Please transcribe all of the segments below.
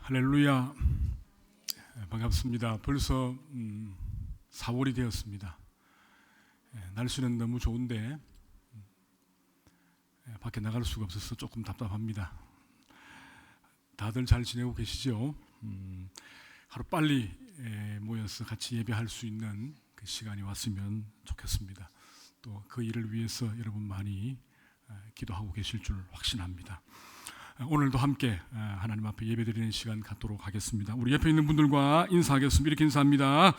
할렐루야. 반갑습니다. 벌써 4월이 되었습니다. 날씨는 너무 좋은데 밖에 나갈 수가 없어서 조금 답답합니다. 다들 잘 지내고 계시죠? 하루 빨리 모여서 같이 예배할 수 있는 그 시간이 왔으면 좋겠습니다. 또 그 일을 위해서 여러분 많이 기도하고 계실 줄 확신합니다. 오늘도 함께 하나님 앞에 예배드리는 시간 갖도록 하겠습니다. 우리 옆에 있는 분들과 인사하겠습니다. 이렇게 인사합니다.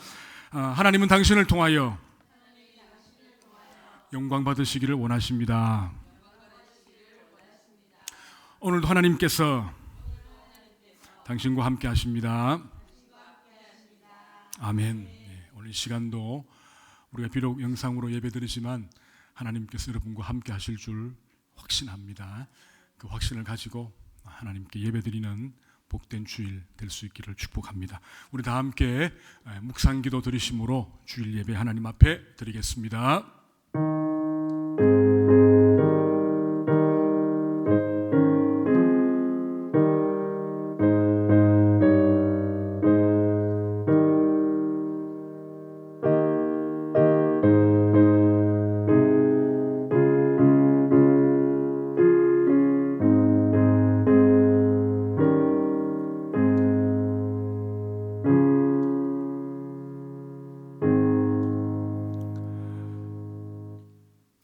하나님은 당신을 통하여 영광 받으시기를 원하십니다. 오늘도 하나님께서 당신과 함께 하십니다. 아멘. 오늘 이 시간도 우리가 비록 영상으로 예배드리지만 하나님께서 여러분과 함께 하실 줄 확신합니다. 그 확신을 가지고 하나님께 예배드리는 복된 주일 될 수 있기를 축복합니다. 우리 다 함께 묵상기도 드리심으로 주일 예배 하나님 앞에 드리겠습니다.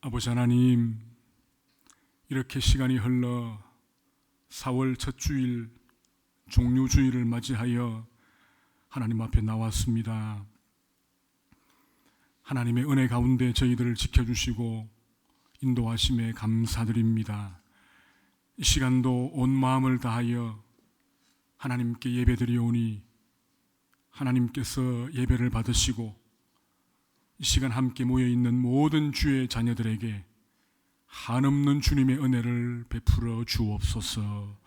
아버지 하나님, 이렇게 시간이 흘러 4월 첫 주일 종료주일을 맞이하여 하나님 앞에 나왔습니다. 하나님의 은혜 가운데 저희들을 지켜주시고 인도하심에 감사드립니다. 이 시간도 온 마음을 다하여 하나님께 예배드리오니 하나님께서 예배를 받으시고 이 시간 함께 모여있는 모든 주의 자녀들에게 한없는 주님의 은혜를 베풀어 주옵소서.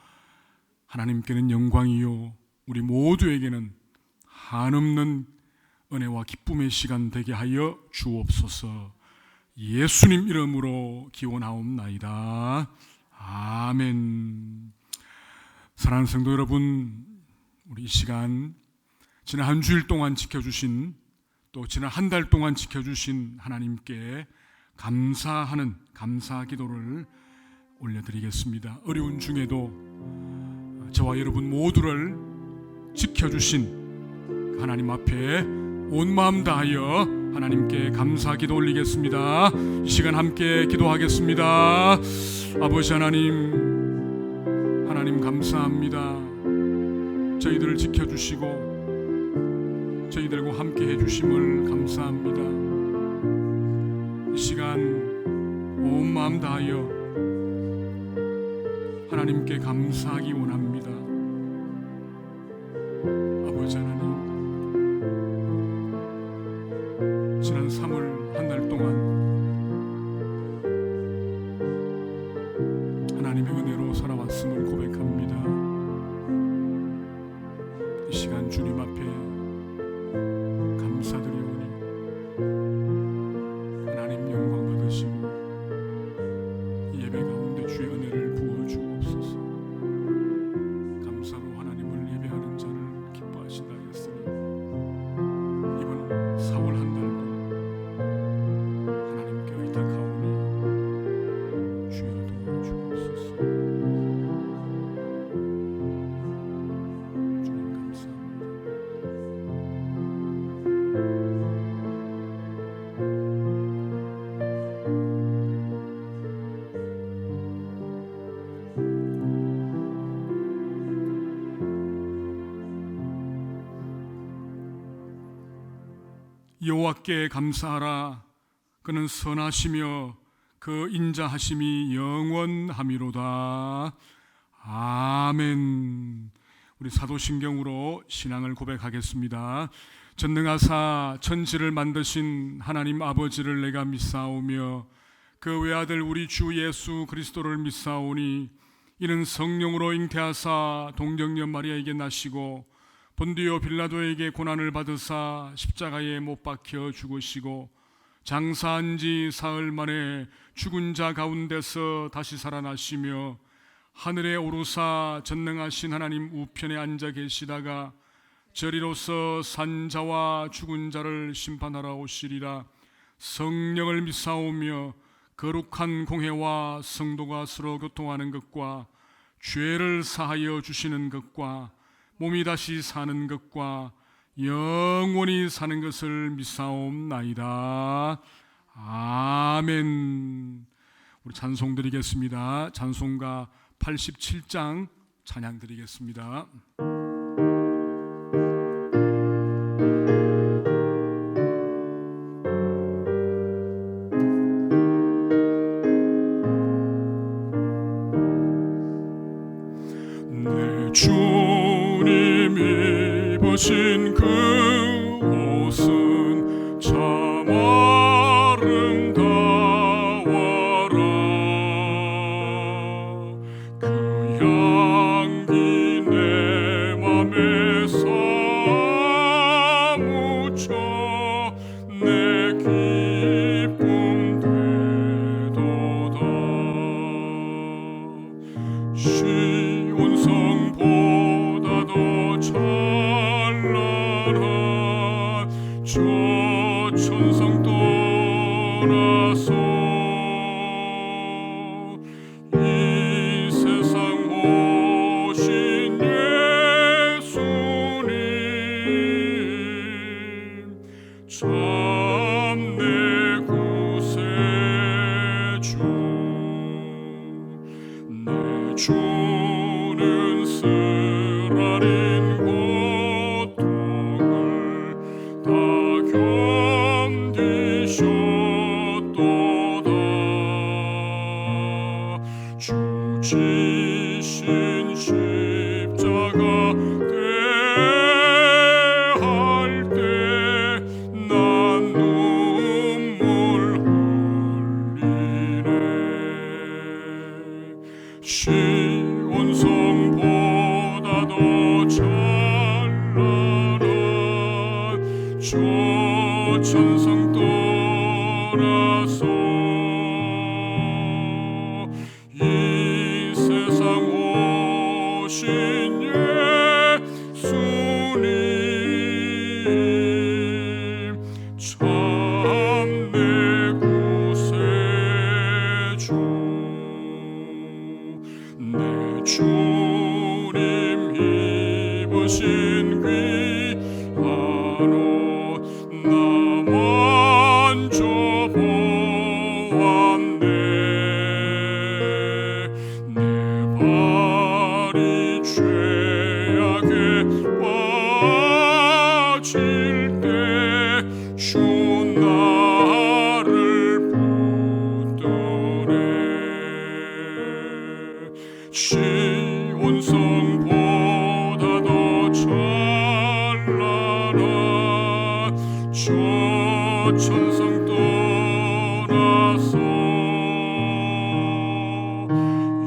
하나님께는 영광이요 우리 모두에게는 한없는 은혜와 기쁨의 시간 되게 하여 주옵소서. 예수님 이름으로 기원하옵나이다. 아멘. 사랑하는 성도 여러분, 우리 이 시간 지난 한 주일 동안 지켜주신 또 지난 한 달 동안 지켜주신 하나님께 감사하는 감사 기도를 올려드리겠습니다. 어려운 중에도 저와 여러분 모두를 지켜주신 하나님 앞에 온 마음 다하여 하나님께 감사 기도 올리겠습니다. 이 시간 함께 기도하겠습니다. 아버지 하나님 감사합니다. 저희들을 지켜주시고 저희들과 함께 해주심을 감사합니다. 이 시간 온 마음 다하여 하나님께 감사하기 원합니다. 아버지 하나님, 지난 3월 한 달 동안 하나님의 은혜로 살아왔음을 고백합니다. 이 시간 주님 앞에 감사드리오니 하나님 영광 받으시고 예배 가운데 주의 은혜를 부어주옵소서. 감사로 하나님을 예배하는 자를 기뻐하신다 했으니 이번 4월 한 달도 하나님께 의탁하오니 주여 도와주옵소서. 주님 감사합니다. 여호와께 감사하라. 그는 선하시며 그 인자하심이 영원함이로다. 아멘. 우리 사도신경으로 신앙을 고백하겠습니다. 전능하사 천지를 만드신 하나님 아버지를 내가 믿사오며 그 외아들 우리 주 예수 그리스도를 믿사오니 이는 성령으로 잉태하사 동정녀 마리아에게 나시고 본디오 빌라도에게 고난을 받으사 십자가에 못 박혀 죽으시고 장사한 지 사흘 만에 죽은 자 가운데서 다시 살아나시며 하늘에 오르사 전능하신 하나님 우편에 앉아 계시다가 저리로서 산자와 죽은 자를 심판하러 오시리라. 성령을 믿사오며 거룩한 공회와 성도가 서로 교통하는 것과 죄를 사하여 주시는 것과 몸이 다시 사는 것과 영원히 사는 것을 믿사옵나이다. 아멘. 우리 찬송 드리겠습니다. 찬송가 87장 찬양 드리겠습니다. 내 주님 입으신 그 옷은 참 아름다워라. 그 향기 내 맘에 사무쳐 내 기쁨 되도다. 시온 성보다 더 찬란한 저 천성 떠나서 이 세상 오신 예수님 참 내 구세주. 내 주는 쓰라린 고통을 다 견디셨도다. 주 지신 십자가 대할 때 난 눈물 흘리네. 시온 성보다 더 찬란한 저 천성 떠나서 이 세상 오신 예수님 참 내 구세주. 내 주님 입으신 귀한 옷 나 만져보았네. 내 발이 죄악에 빠질 때 주 나를 붙드네. 시온 성보다 더 찬란한 저 천성 떠나서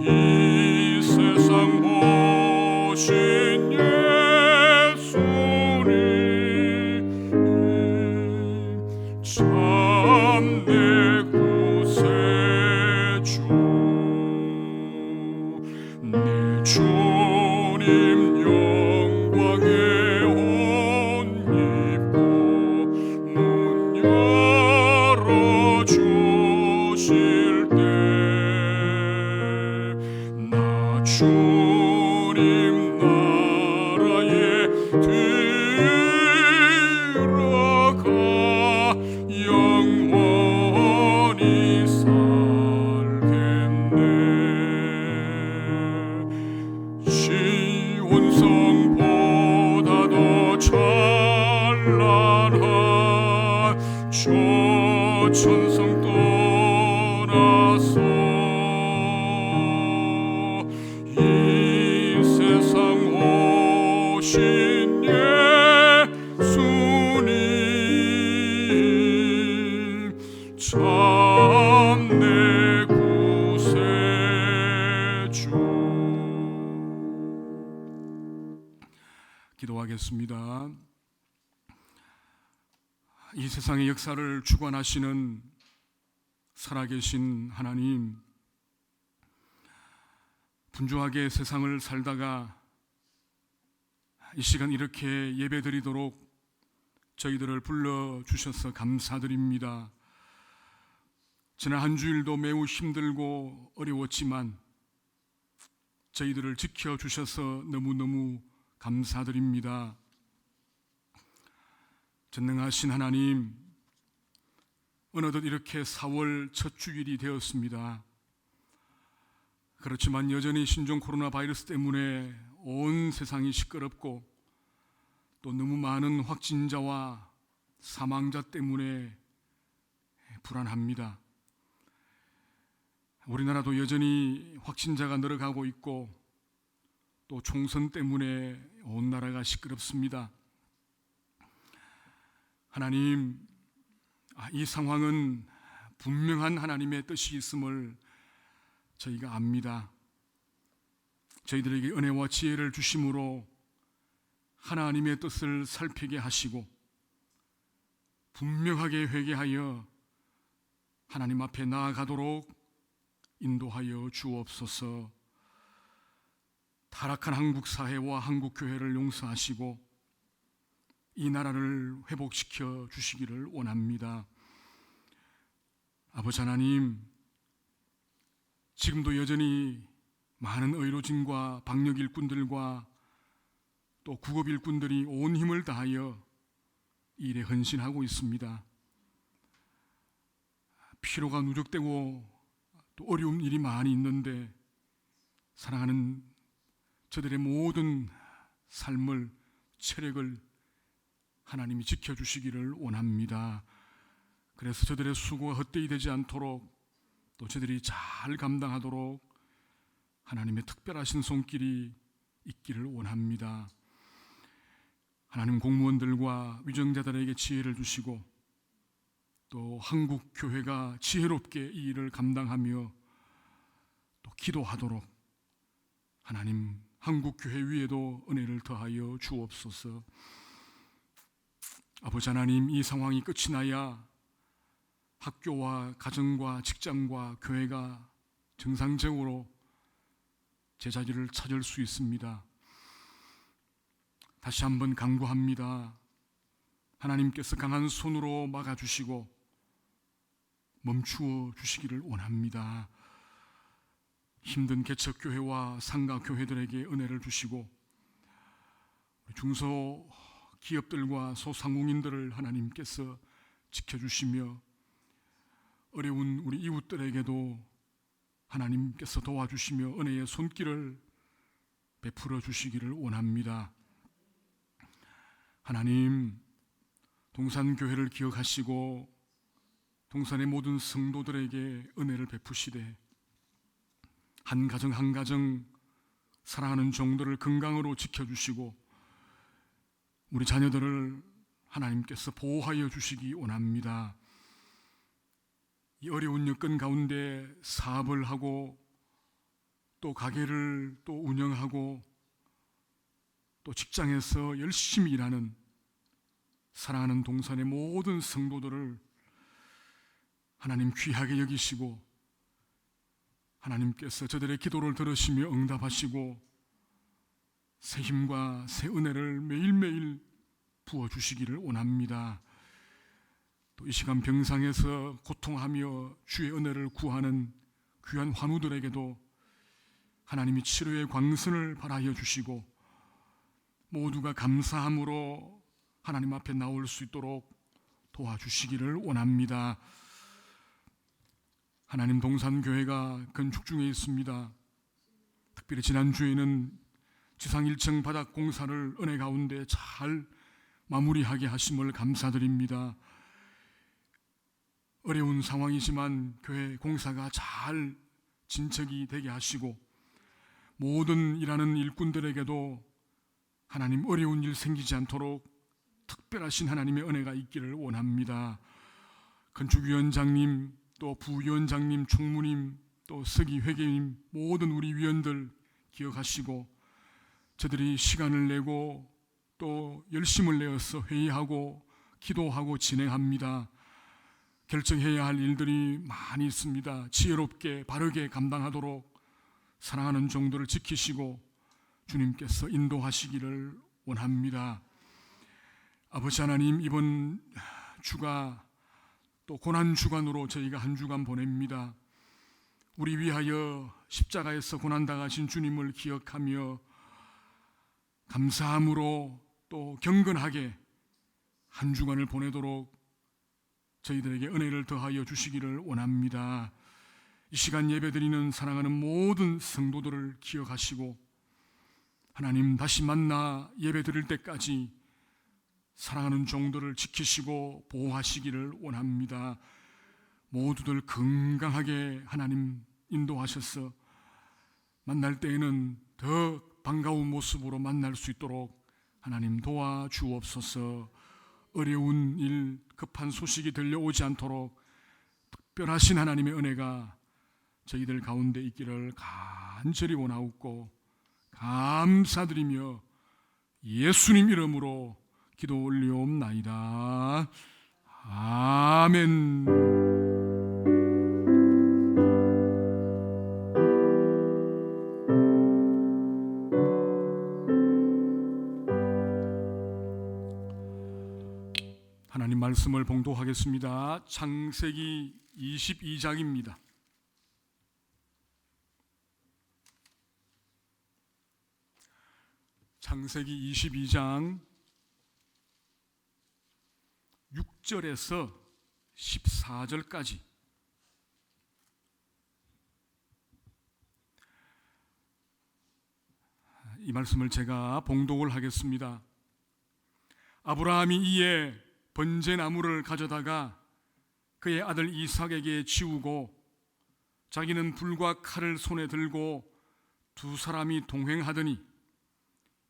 이 세상 오신 예수님 참 내 구세주. 내 주님 영광의 옷 입고 문 열어주실 때 나 주님 나라에 들어가 영원히 살겠네. 시온 성보다 더 찬란한 저 천성 떠나서 이 세상 오신 예수님 참 내 구세주. 기도하겠습니다. 이 세상의 역사를 주관하시는 살아계신 하나님, 분주하게 세상을 살다가 이 시간 이렇게 예배드리도록 저희들을 불러주셔서 감사드립니다. 지난 한 주일도 매우 힘들고 어려웠지만 저희들을 지켜주셔서 너무너무 감사드립니다. 전능하신 하나님, 어느덧 이렇게 4월 첫 주일이 되었습니다. 그렇지만 여전히 신종 코로나 바이러스 때문에 온 세상이 시끄럽고 또 너무 많은 확진자와 사망자 때문에 불안합니다. 우리나라도 여전히 확진자가 늘어가고 있고 또 총선 때문에 온 나라가 시끄럽습니다. 하나님, 이 상황은 분명한 하나님의 뜻이 있음을 저희가 압니다. 저희들에게 은혜와 지혜를 주심으로 하나님의 뜻을 살피게 하시고 분명하게 회개하여 하나님 앞에 나아가도록 인도하여 주옵소서. 타락한 한국 사회와 한국 교회를 용서하시고 이 나라를 회복시켜 주시기를 원합니다. 아버지 하나님, 지금도 여전히 많은 의료진과 방역 일꾼들과 또 구급 일꾼들이 온 힘을 다하여 이 일에 헌신하고 있습니다. 피로가 누적되고 또 어려운 일이 많이 있는데 사랑하는 저들의 모든 삶을, 체력을 하나님이 지켜주시기를 원합니다. 그래서 저들의 수고가 헛되이 되지 않도록 또 저들이 잘 감당하도록 하나님의 특별하신 손길이 있기를 원합니다. 하나님, 공무원들과 위정자들에게 지혜를 주시고 또 한국 교회가 지혜롭게 이 일을 감당하며 또 기도하도록 하나님, 한국 교회 위에도 은혜를 더하여 주옵소서. 아버지 하나님, 이 상황이 끝이 나야 학교와 가정과 직장과 교회가 정상적으로 제자리를 찾을 수 있습니다. 다시 한번 간구합니다. 하나님께서 강한 손으로 막아주시고 멈추어 주시기를 원합니다. 힘든 개척교회와 상가교회들에게 은혜를 주시고 중소기업들과 소상공인들을 하나님께서 지켜주시며 어려운 우리 이웃들에게도 하나님께서 도와주시며 은혜의 손길을 베풀어 주시기를 원합니다. 하나님, 동산교회를 기억하시고 동산의 모든 성도들에게 은혜를 베푸시되 한 가정 한 가정 사랑하는 종들을 건강으로 지켜주시고 우리 자녀들을 하나님께서 보호하여 주시기 원합니다. 이 어려운 여건 가운데 사업을 하고 또 가게를 또 운영하고 또 직장에서 열심히 일하는 사랑하는 동산의 모든 성도들을 하나님 귀하게 여기시고 하나님께서 저들의 기도를 들으시며 응답하시고 새 힘과 새 은혜를 매일매일 부어주시기를 원합니다. 또 이 시간 병상에서 고통하며 주의 은혜를 구하는 귀한 환우들에게도 하나님이 치료의 광선을 발하여 주시고 모두가 감사함으로 하나님 앞에 나올 수 있도록 도와주시기를 원합니다. 하나님, 동산교회가 건축 중에 있습니다. 특별히 지난주에는 지상 1층 바닥 공사를 은혜 가운데 잘 마무리하게 하심을 감사드립니다. 어려운 상황이지만 교회 공사가 잘 진척이 되게 하시고 모든 일하는 일꾼들에게도 하나님 어려운 일 생기지 않도록 특별하신 하나님의 은혜가 있기를 원합니다. 건축위원장님, 또 부위원장님, 총무님, 또 서기 회계님 모든 우리 위원들 기억하시고 저들이 시간을 내고 또 열심을 내어서 회의하고 기도하고 진행합니다. 결정해야 할 일들이 많이 있습니다. 지혜롭게 바르게 감당하도록 사랑하는 종들을 지키시고 주님께서 인도하시기를 원합니다. 아버지 하나님, 이번 주가 또 고난주간으로 저희가 한 주간 보냅니다. 우리 위하여 십자가에서 고난당하신 주님을 기억하며 감사함으로 또 경건하게 한 주간을 보내도록 저희들에게 은혜를 더하여 주시기를 원합니다. 이 시간 예배드리는 사랑하는 모든 성도들을 기억하시고 하나님 다시 만나 예배드릴 때까지 사랑하는 종들을 지키시고 보호하시기를 원합니다. 모두들 건강하게 하나님 인도하셔서 만날 때에는 더 반가운 모습으로 만날 수 있도록 하나님 도와주옵소서. 어려운 일, 급한 소식이 들려오지 않도록 특별하신 하나님의 은혜가 저희들 가운데 있기를 간절히 원하옵고 감사드리며 예수님 이름으로 기도 올리옵나이다. 아멘. 하나님 말씀을 봉독하겠습니다. 창세기 22장입니다. 창세기 22장 6절에서 14절까지 이 말씀을 제가 봉독을 하겠습니다. 아브라함이 이에 번제나무를 가져다가 그의 아들 이삭에게 지우고 자기는 불과 칼을 손에 들고 두 사람이 동행하더니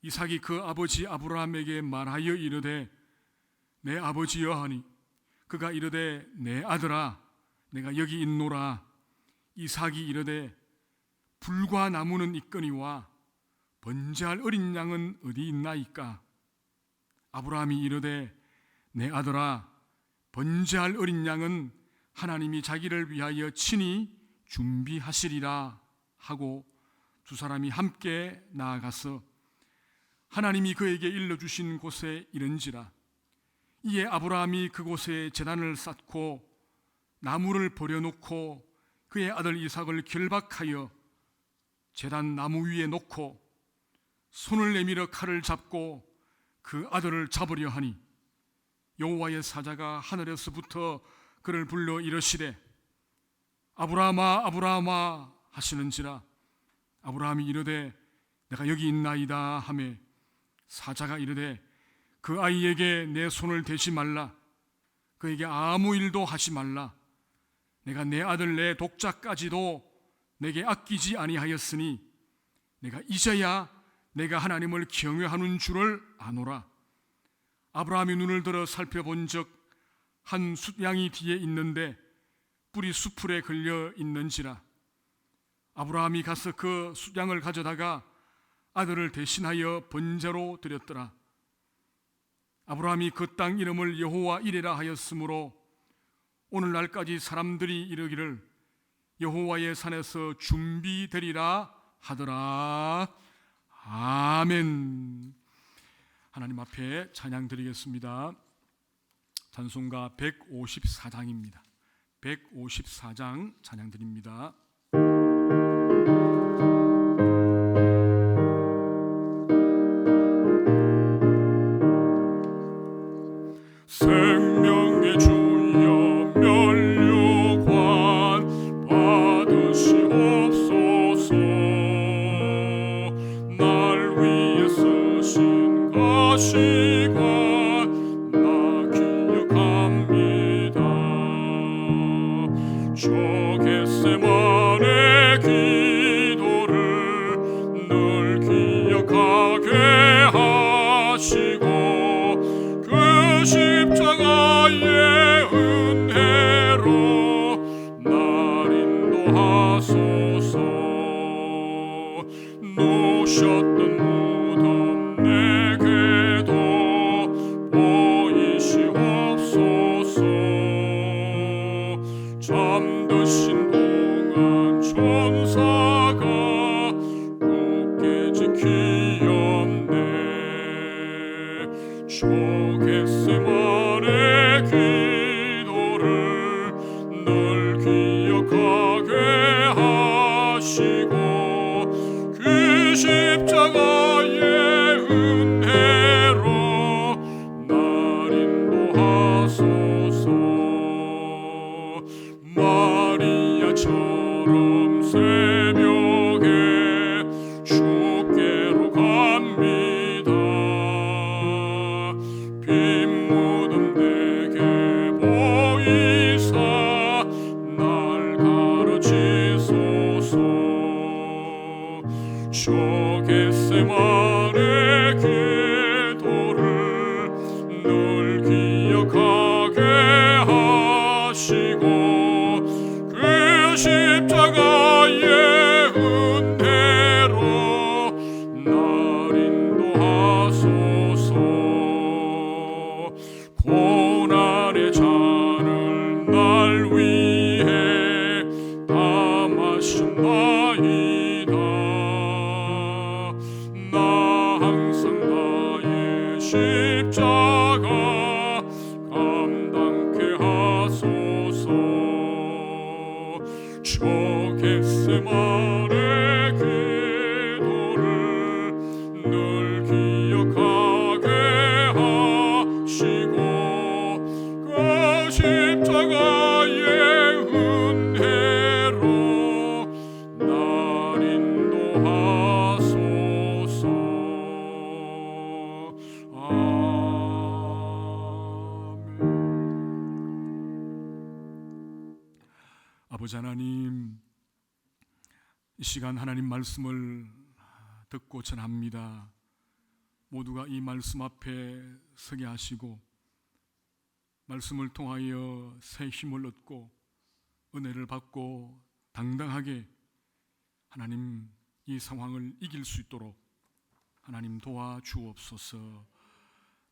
이삭이 그 아버지 아브라함에게 말하여 이르되 내 아버지여 하니 그가 이르되 내 아들아 내가 여기 있노라. 이삭이 이르되 불과 나무는 있거니와 번제할 어린 양은 어디 있나이까? 아브라함이 이르되 내 아들아 번제할 어린 양은 하나님이 자기를 위하여 친히 준비하시리라 하고 두 사람이 함께 나아가서 하나님이 그에게 일러주신 곳에 이른지라. 이에 아브라함이 그곳에 제단을 쌓고 나무를 버려놓고 그의 아들 이삭을 결박하여 제단 나무 위에 놓고 손을 내밀어 칼을 잡고 그 아들을 잡으려 하니 여호와의 사자가 하늘에서부터 그를 불러 이르시되 아브라함아 아브라함아 하시는지라. 아브라함이 이르되 내가 여기 있나이다 하매 사자가 이르되 그 아이에게 내 손을 대지 말라. 그에게 아무 일도 하지 말라. 내가 내 아들 내 독자까지도 내게 아끼지 아니하였으니 내가 이제야 내가 하나님을 경외하는 줄을 아노라. 아브라함이 눈을 들어 살펴본 적 한 숫양이 뒤에 있는데 뿔이 수풀에 걸려 있는지라. 아브라함이 가서 그 숫양을 가져다가 아들을 대신하여 번제로 드렸더라. 아브라함이 그 땅 이름을 여호와 이레라 하였으므로 오늘날까지 사람들이 이르기를 여호와의 산에서 준비되리라 하더라. 아멘. 하나님 앞에 찬양 드리겠습니다. 찬송가 154장입니다. 154장 찬양 드립니다. 생명의 주여 면류관 받으시옵소서. 날 위해 쓰신 가시관 나 기억합니다. 저 겟세마네 기도를 늘 기억하게 하시고 그 십자가의 은혜로 날 인도하소서. 놓으셨던 무덤 내게도 보이시옵소서. 잠드신 동안 천사가 십자가의 은혜로 날 인도하소서. 마리아처럼 새벽에 주께로 갑니다. 빈 무덤 내게 보이사 날 가르치소서. 저 겟세마네 기도를 늘 기억하게 하시고 그 십자가의 은혜로 날 인도하소서. 고난의 잔을 날 위해 다 마셨나이다. 나 항상 나의 십자가 감당케 하소서. 저 겟세마네 기도를 늘 기억하게 하시고 그 십자가의 은혜로 날 인도하소서. 아멘. 아버지 하나님, 이 시간 하나님 말씀을 듣고 전합니다. 모두가 이 말씀 앞에 서게 하시고 말씀을 통하여 새 힘을 얻고 은혜를 받고 당당하게 하나님 이 상황을 이길 수 있도록 하나님 도와주옵소서.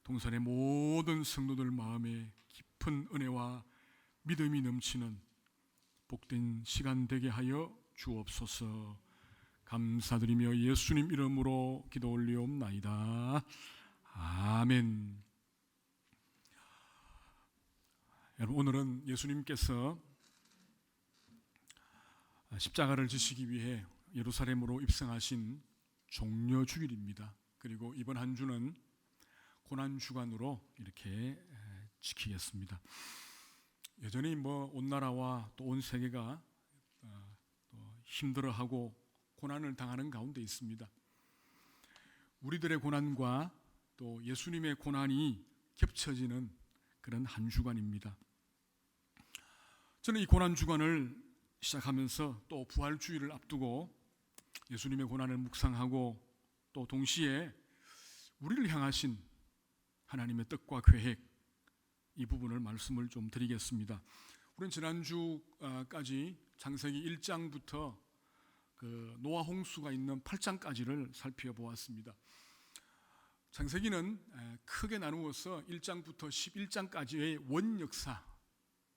동산의 모든 성도들 마음에 깊은 은혜와 믿음이 넘치는 복된 시간 되게 하여 주옵소서. 감사드리며 예수님 이름으로 기도 올리옵나이다. 아멘. 여러분, 오늘은 예수님께서 십자가를 지시기 위해 예루살렘으로 입성하신 종려주일입니다. 그리고 이번 한 주는 고난주간으로 이렇게 지키겠습니다. 여전히 온 나라와 또 온 세계가 힘들어하고 고난을 당하는 가운데 있습니다. 우리들의 고난과 또 예수님의 고난이 겹쳐지는 그런 한 주간입니다. 저는 이 고난주간을 시작하면서 또 부활주의를 앞두고 예수님의 고난을 묵상하고 또 동시에 우리를 향하신 하나님의 뜻과 계획, 이 부분을 말씀을 좀 드리겠습니다. 우리는 지난주까지 창세기 1장부터 그 노아 홍수가 있는 8장까지를 살펴보았습니다. 창세기는 크게 나누어서 1장부터 11장까지의 원역사,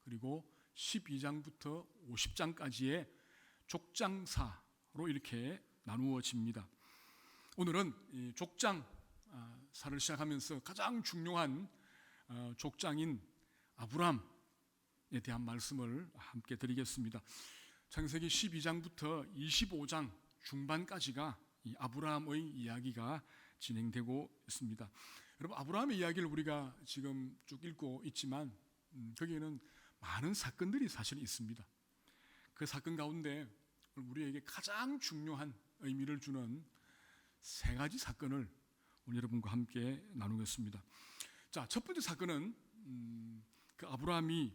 그리고 12장부터 50장까지의 족장사로 이렇게 나누어집니다. 오늘은 이 족장사를 시작하면서 가장 중요한 족장인 아브람에 대한 말씀을 함께 드리겠습니다. 창세기 12장부터 25장 중반까지가 이 아브라함의 이야기가 진행되고 있습니다. 여러분, 아브라함의 이야기를 우리가 지금 쭉 읽고 있지만 거기에는 많은 사건들이 사실 있습니다. 그 사건 가운데 우리에게 가장 중요한 의미를 주는 세 가지 사건을 오늘 여러분과 함께 나누겠습니다. 자, 첫 번째 사건은 그 아브라함이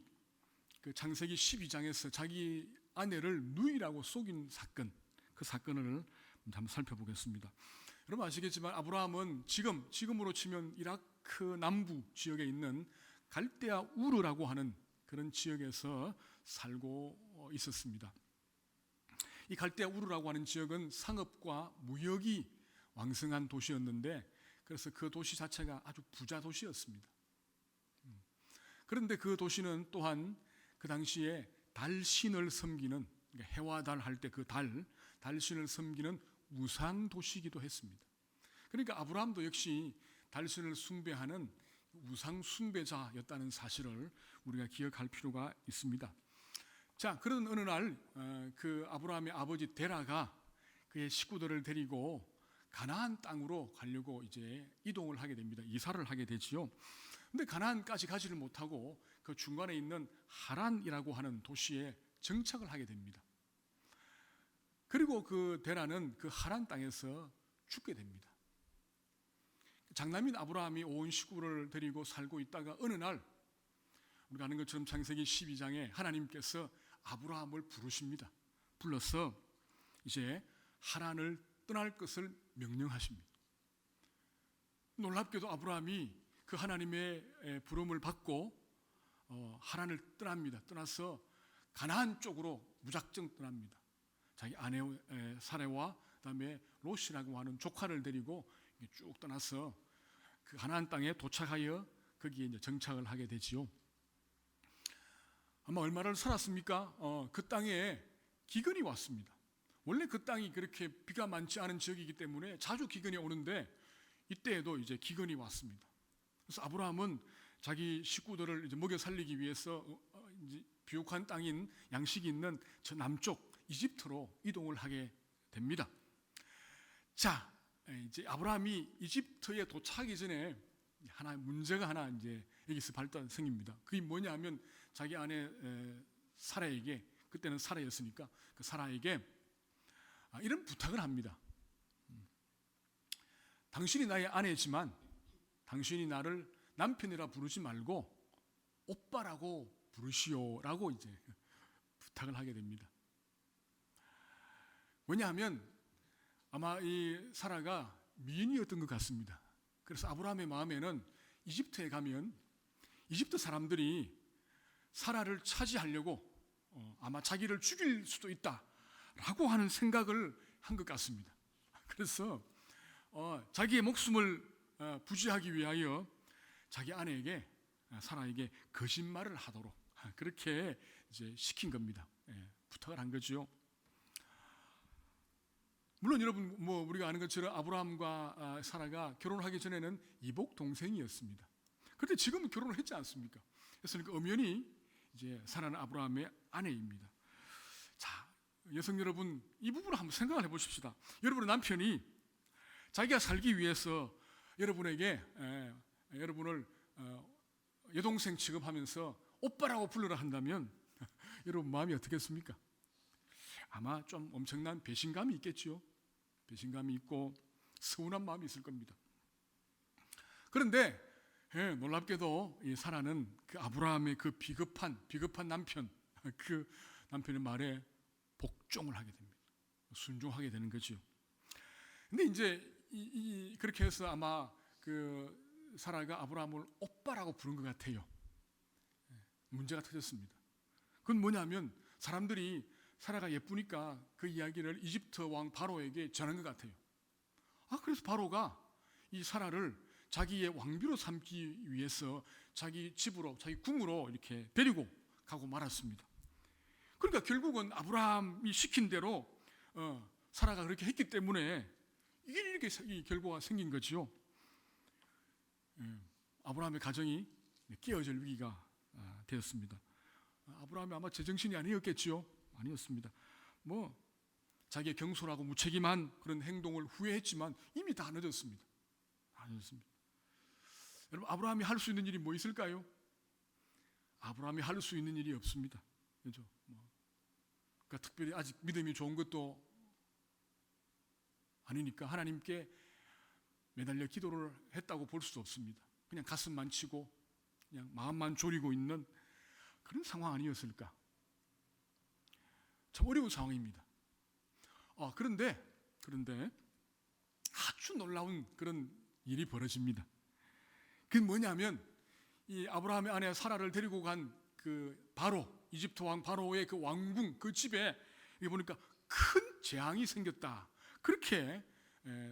그 창세기 12장에서 자기 아내를 누이라고 속인 사건, 그 사건을 한번 살펴보겠습니다. 여러분 아시겠지만 아브라함은 지금으로 치면 이라크 남부 지역에 있는 갈대아 우르라고 하는 그런 지역에서 살고 있었습니다. 이 갈대아 우르라고 하는 지역은 상업과 무역이 왕성한 도시였는데, 그래서 그 도시 자체가 아주 부자 도시였습니다. 그런데 그 도시는 또한 그 당시에 달신을 섬기는, 해와 달 할 때 그 달신을 섬기는 우상 도시이기도 했습니다. 그러니까 아브라함도 역시 달신을 숭배하는 우상 숭배자였다는 사실을 우리가 기억할 필요가 있습니다. 자, 그런 어느 날 그 아브라함의 아버지 데라가 그의 식구들을 데리고 가나안 땅으로 가려고 이제 이동을 하게 됩니다. 이사를 하게 되지요. 근데 가나안까지 가지를 못하고 그 중간에 있는 하란이라고 하는 도시에 정착을 하게 됩니다. 그리고 그 데라는 그 하란 땅에서 죽게 됩니다. 장남인 아브라함이 온 식구를 데리고 살고 있다가 어느 날 우리가 아는 것처럼 창세기 12장에 하나님께서 아브라함을 부르십니다. 불러서 이제 하란을 떠날 것을 명령하십니다. 놀랍게도 아브라함이 그 하나님의 부름을 받고 하란을 떠납니다. 떠나서 가나안 쪽으로 무작정 떠납니다. 자기 아내 사레와 그다음에 롯이라고 하는 조카를 데리고 쭉 떠나서 그 가나안 땅에 도착하여 거기에 이제 정착을 하게 되지요. 아마 얼마를 살았습니까? 그 땅에 기근이 왔습니다. 원래 그 땅이 그렇게 비가 많지 않은 지역이기 때문에 자주 기근이 오는데 이때에도 이제 기근이 왔습니다. 그래서 아브라함은 자기 식구들을 이제 먹여 살리기 위해서 이제 비옥한 땅인 양식이 있는 저 남쪽 이집트로 이동을 하게 됩니다. 자, 이제 아브라함이 이집트에 도착하기 전에 하나 문제가 하나 이제 여기서 발생깁니다. 그게 뭐냐하면 자기 아내 사라에게, 그때는 사라였으니까 그 사라에게 이런 부탁을 합니다. 당신이 나의 아내지만 당신이 나를 남편이라 부르지 말고 오빠라고 부르시오라고 이제 부탁을 하게 됩니다. 왜냐하면 아마 이 사라가 미인이었던 것 같습니다. 그래서 아브라함의 마음에는 이집트에 가면 이집트 사람들이 사라를 차지하려고 아마 자기를 죽일 수도 있다라고 하는 생각을 한 것 같습니다. 그래서 자기의 목숨을 부지하기 위하여 자기 아내에게 사라에게 거짓말을 하도록 그렇게 이제 시킨 겁니다. 부탁을 한 거죠. 물론 여러분 우리가 아는 것처럼 아브라함과 사라가 결혼하기 전에는 이복 동생이었습니다. 그런데 지금은 결혼을 했지 않습니까? 그래서 엄연히 이제 사라는 아브라함의 아내입니다. 자, 여성 여러분, 이 부분을 한번 생각을 해보십시다. 여러분의 남편이 자기가 살기 위해서 여러분에게 여러분을 여동생 취급하면서 오빠라고 불러라 한다면 여러분 마음이 어떻겠습니까? 아마 좀 엄청난 배신감이 있겠죠. 배신감이 있고 서운한 마음이 있을 겁니다. 그런데 놀랍게도 이 사라는 그 아브라함의 그 비겁한 남편, 그 남편의 말에 복종을 하게 됩니다. 순종하게 되는 거죠. 근데 이제 그렇게 해서 아마 그 사라가 아브라함을 오빠라고 부른 것 같아요. 문제가 터졌습니다. 그건 뭐냐면 사람들이 사라가 예쁘니까 그 이야기를 이집트 왕 바로에게 전한 것 같아요. 그래서 바로가 이 사라를 자기의 왕비로 삼기 위해서 자기 집으로, 자기 궁으로 이렇게 데리고 가고 말았습니다. 그러니까 결국은 아브라함이 시킨 대로 사라가 그렇게 했기 때문에 이렇게 이 결과가 생긴 거죠. 아브라함의 가정이 깨어질 위기가 되었습니다. 아브라함이 아마 제정신이 아니었겠지요. 아니었습니다. 자기의 경솔하고 무책임한 그런 행동을 후회했지만 이미 다 늦었습니다. 늦었습니다. 여러분, 아브라함이 할 수 있는 일이 뭐 있을까요? 아브라함이 할 수 있는 일이 없습니다. 그렇죠? 그러니까 특별히 아직 믿음이 좋은 것도 아니니까 하나님께 매달려 기도를 했다고 볼 수 없습니다. 그냥 가슴만 치고 그냥 마음만 졸이고 있는 그런 상황 아니었을까? 참 어려운 상황입니다. 그런데 아주 놀라운 그런 일이 벌어집니다. 그게 뭐냐면 이 아브라함의 아내 사라를 데리고 간 그 바로 이집트 왕 바로의 그 왕궁 그 집에 보니까 큰 재앙이 생겼다. 그렇게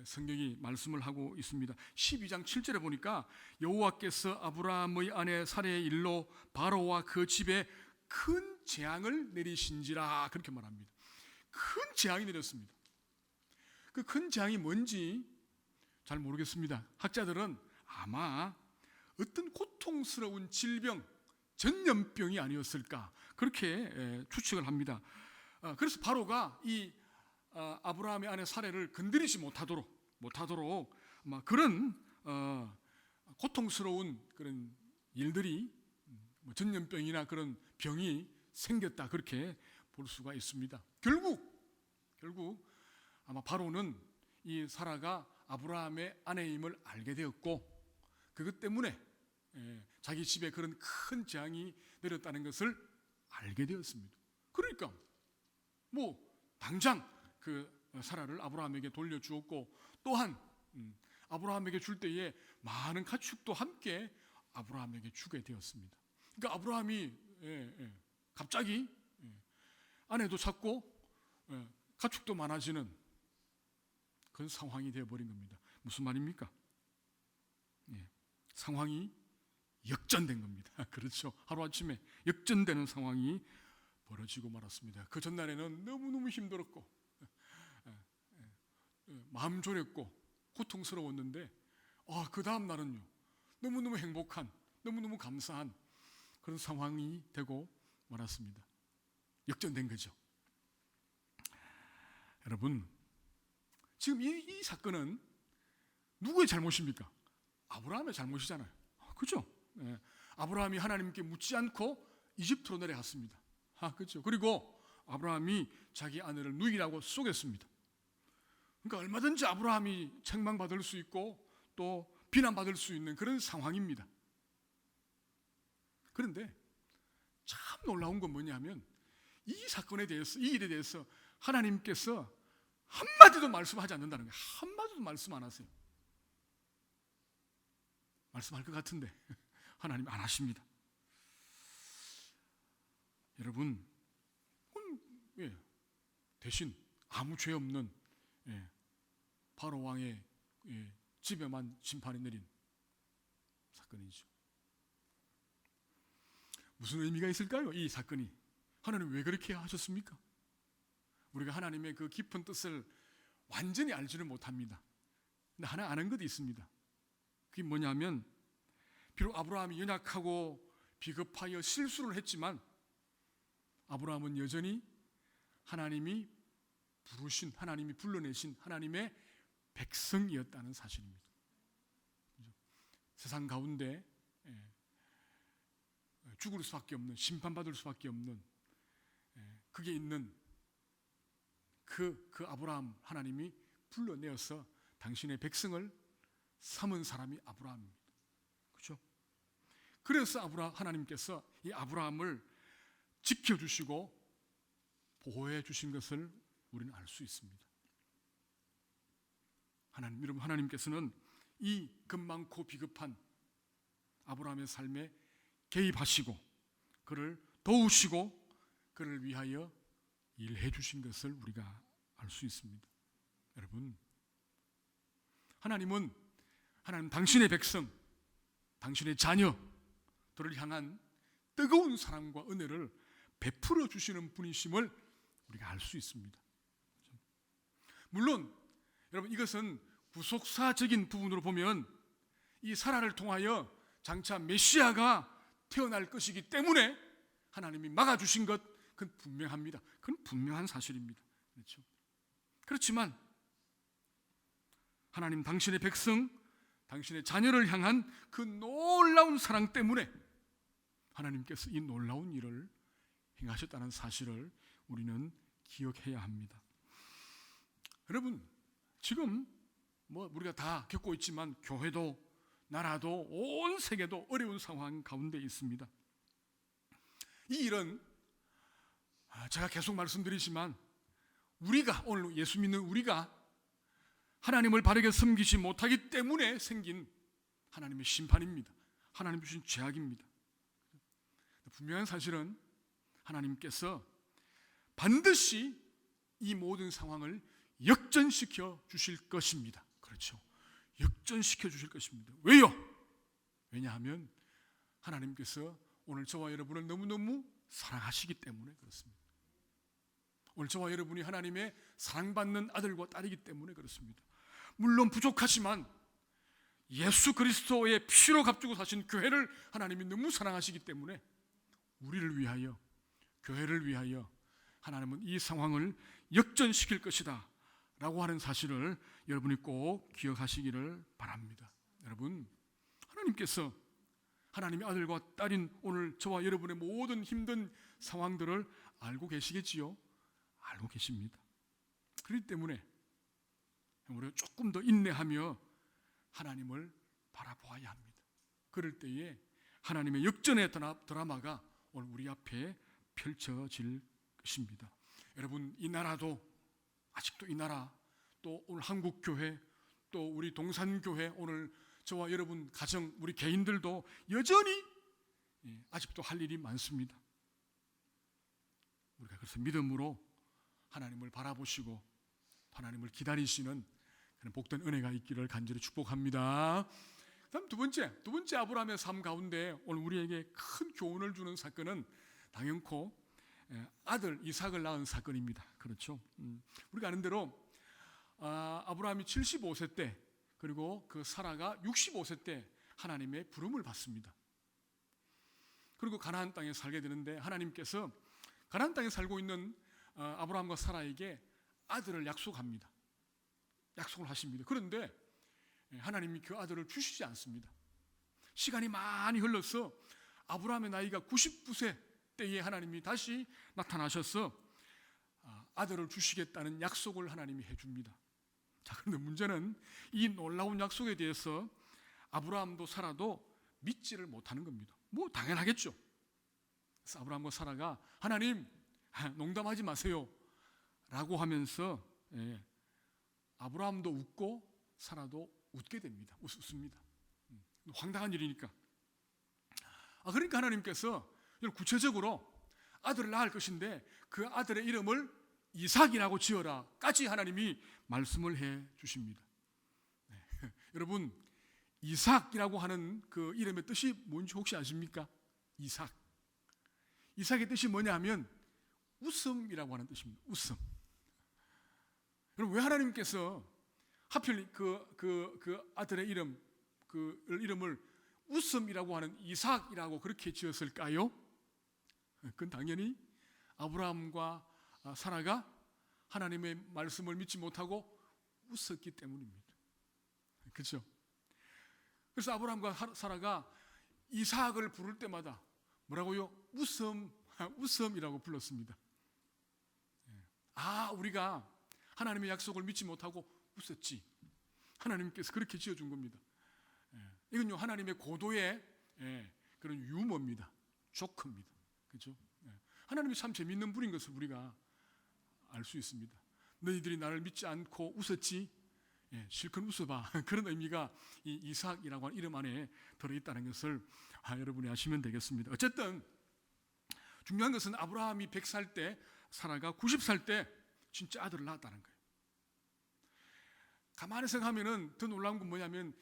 성경이 말씀을 하고 있습니다. 12장 7절에 보니까 여호와께서 아브라함의 아내 사라의 일로 바로와 그 집에 큰 재앙을 내리신지라 그렇게 말합니다. 큰 재앙이 내렸습니다. 그 큰 재앙이 뭔지 잘 모르겠습니다. 학자들은 아마 어떤 고통스러운 질병, 전염병이 아니었을까 그렇게 추측을 합니다. 그래서 바로가 이 아브라함의 아내 사라를 건드리지 못하도록 못하도록 아마 그런 고통스러운 그런 일들이 전염병이나 그런 병이 생겼다, 그렇게 볼 수가 있습니다. 결국 아마 바로는 이 사라가 아브라함의 아내임을 알게 되었고, 그것 때문에 자기 집에 그런 큰 재앙이 내렸다는 것을 알게 되었습니다. 그러니까 뭐 당장 그 사라를 아브라함에게 돌려주었고, 또한 아브라함에게 줄 때에 많은 가축도 함께 아브라함에게 주게 되었습니다. 그러니까 아브라함이 갑자기 아내도 찾고 가축도 많아지는 그런 상황이 되어버린 겁니다. 무슨 말입니까? 상황이 역전된 겁니다. 그렇죠. 하루아침에 역전되는 상황이 벌어지고 말았습니다. 그 전날에는 너무너무 힘들었고 마음 졸였고 고통스러웠는데, 그 다음 날은요, 너무너무 행복한, 너무너무 감사한 그런 상황이 되고 말았습니다. 역전된 거죠. 여러분, 지금 이 사건은 누구의 잘못입니까? 아브라함의 잘못이잖아요. 그렇죠? 아브라함이 하나님께 묻지 않고 이집트로 내려갔습니다. 그렇죠. 그리고 아브라함이 자기 아내를 누이라고 속였습니다. 그러니까 얼마든지 아브라함이 책망받을 수 있고 또 비난받을 수 있는 그런 상황입니다. 그런데 참 놀라운 건 뭐냐면, 이 사건에 대해서, 이 일에 대해서 하나님께서 한마디도 말씀하지 않는다는 거예요. 한마디도 말씀 안 하세요. 말씀할 것 같은데 하나님 안 하십니다. 여러분, 대신 아무 죄 없는 바로 왕의 집에만 심판이 내린 사건이죠. 무슨 의미가 있을까요? 이 사건이. 하나님 왜 그렇게 하셨습니까? 우리가 하나님의 그 깊은 뜻을 완전히 알지는 못합니다. 근데 하나 아는 것이 있습니다. 그게 뭐냐면, 비록 아브라함이 연약하고 비겁하여 실수를 했지만 아브라함은 여전히 하나님이 부르신, 하나님이 불러내신 하나님의 백성이었다는 사실입니다. 세상 가운데 죽을 수밖에 없는, 심판받을 수밖에 없는 그게 있는 그 아브라함, 하나님이 불러내어서 당신의 백성을 삼은 사람이 아브라함입니다. 그렇죠? 그래서 하나님께서 이 아브라함을 지켜주시고 보호해 주신 것을 우리는 알 수 있습니다. 여러분, 하나님께서는 이 겁많고 비겁한 아브라함의 삶에 개입하시고 그를 도우시고 그를 위하여 일해 주신 것을 우리가 알 수 있습니다. 여러분, 하나님 당신의 백성, 당신의 자녀들을 향한 뜨거운 사랑과 은혜를 베풀어 주시는 분이심을 우리가 알 수 있습니다. 물론 여러분, 이것은 구속사적인 부분으로 보면 이 사라를 통하여 장차 메시아가 태어날 것이기 때문에 하나님이 막아주신 것, 그건 분명합니다. 그건 분명한 사실입니다. 그렇죠? 그렇지만 하나님 당신의 백성, 당신의 자녀를 향한 그 놀라운 사랑 때문에 하나님께서 이 놀라운 일을 행하셨다는 사실을 우리는 기억해야 합니다. 여러분, 지금 우리가 다 겪고 있지만 교회도 나라도 온 세계도 어려운 상황 가운데 있습니다. 이 일은 제가 계속 말씀드리지만 우리가, 오늘 예수 믿는 우리가 하나님을 바르게 섬기지 못하기 때문에 생긴 하나님의 심판입니다. 하나님 주신 죄악입니다. 분명한 사실은 하나님께서 반드시 이 모든 상황을 역전시켜 주실 것입니다. 그렇죠. 역전시켜 주실 것입니다. 왜요? 왜냐하면 하나님께서 오늘 저와 여러분을 너무너무 사랑하시기 때문에 그렇습니다. 오늘 저와 여러분이 하나님의 사랑받는 아들과 딸이기 때문에 그렇습니다. 물론 부족하지만 예수 그리스도의 피로 값주고 사신 교회를 하나님이 너무 사랑하시기 때문에 우리를 위하여, 교회를 위하여 하나님은 이 상황을 역전시킬 것이다 라고 하는 사실을 여러분이 꼭 기억하시기를 바랍니다. 여러분, 하나님께서 하나님의 아들과 딸인 오늘 저와 여러분의 모든 힘든 상황들을 알고 계시겠지요? 알고 계십니다. 그렇기 때문에 우리가 조금 더 인내하며 하나님을 바라보아야 합니다. 그럴 때에 하나님의 역전의 드라마가 오늘 우리 앞에 펼쳐질 것입니다. 여러분, 이 나라도 아직도 이 나라, 또 오늘 한국교회, 또 우리 동산교회, 오늘 저와 여러분 가정, 우리 개인들도 여전히 아직도 할 일이 많습니다. 우리가 그래서 믿음으로 하나님을 바라보시고 하나님을 기다리시는 그런 복된 은혜가 있기를 간절히 축복합니다. 다음 두 번째 아브라함의 삶 가운데 오늘 우리에게 큰 교훈을 주는 사건은 당연코 아들 이삭을 낳은 사건입니다. 그렇죠? 우리가 아는 대로 아브라함이 75세 때, 그리고 그 사라가 65세 때 하나님의 부름을 받습니다. 그리고 가나안 땅에 살게 되는데 하나님께서 가나안 땅에 살고 있는 아브라함과 사라에게 아들을 약속합니다. 약속을 하십니다. 그런데 하나님이 그 아들을 주시지 않습니다. 시간이 많이 흘러서 아브라함의 나이가 99세 때에 하나님이 다시 나타나셔서 아들을 주시겠다는 약속을 하나님이 해줍니다. 자, 그런데 문제는 이 놀라운 약속에 대해서 아브라함도 사라도 믿지를 못하는 겁니다. 뭐 당연하겠죠. 그래서 아브라함과 사라가 하나님 농담하지 마세요 라고 하면서 아브라함도 웃고 사라도 웃게 됩니다. 웃습니다. 황당한 일이니까. 그러니까 하나님께서 구체적으로 아들을 낳을 것인데 그 아들의 이름을 이삭이라고 지어라 까지 하나님이 말씀을 해 주십니다. 여러분, 이삭이라고 하는 그 이름의 뜻이 뭔지 혹시 아십니까? 이삭의 뜻이 뭐냐면 웃음이라고 하는 뜻입니다. 웃음. 여러분, 왜 하나님께서 하필 그 아들의 이름을 웃음이라고 하는 이삭이라고 그렇게 지었을까요? 그건 당연히 아브라함과 사라가 하나님의 말씀을 믿지 못하고 웃었기 때문입니다. 그렇죠? 그래서 아브라함과 사라가 이삭을 부를 때마다 뭐라고요? 웃음이라고 불렀습니다. 우리가 하나님의 약속을 믿지 못하고 웃었지. 하나님께서 그렇게 지어준 겁니다. 이건요, 하나님의 고도의 그런 유머입니다. 조크입니다. 그렇죠? 하나님이 참 재미있는 분인 것을 우리가 알 수 있습니다. 너희들이 나를 믿지 않고 웃었지? 실컷 웃어봐. 그런 의미가 이 이삭이라고 하는 이름 안에 들어있다는 것을 여러분이 아시면 되겠습니다. 어쨌든 중요한 것은 아브라함이 100살 때, 사라가 90살 때 진짜 아들을 낳았다는 거예요. 가만히 생각하면 더 놀라운 건 뭐냐면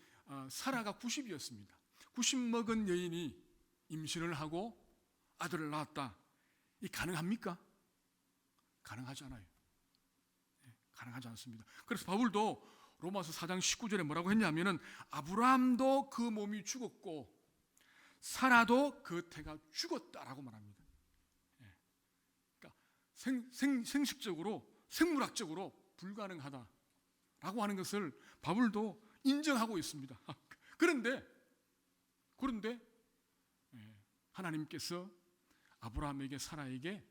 사라가 90이었습니다. 90 먹은 여인이 임신을 하고 아들을 낳았다. 이 가능합니까? 가능하지 않아요. 가능하지 않습니다. 그래서 바울도 로마서 4장 19절에 뭐라고 했냐면은 아브라함도 그 몸이 죽었고 사라도 그 태가 죽었다라고 말합니다. 그러니까 생식적으로 생물학적으로 불가능하다라고 하는 것을 바울도 인정하고 있습니다. 그런데 하나님께서 아브라함에게 사라에게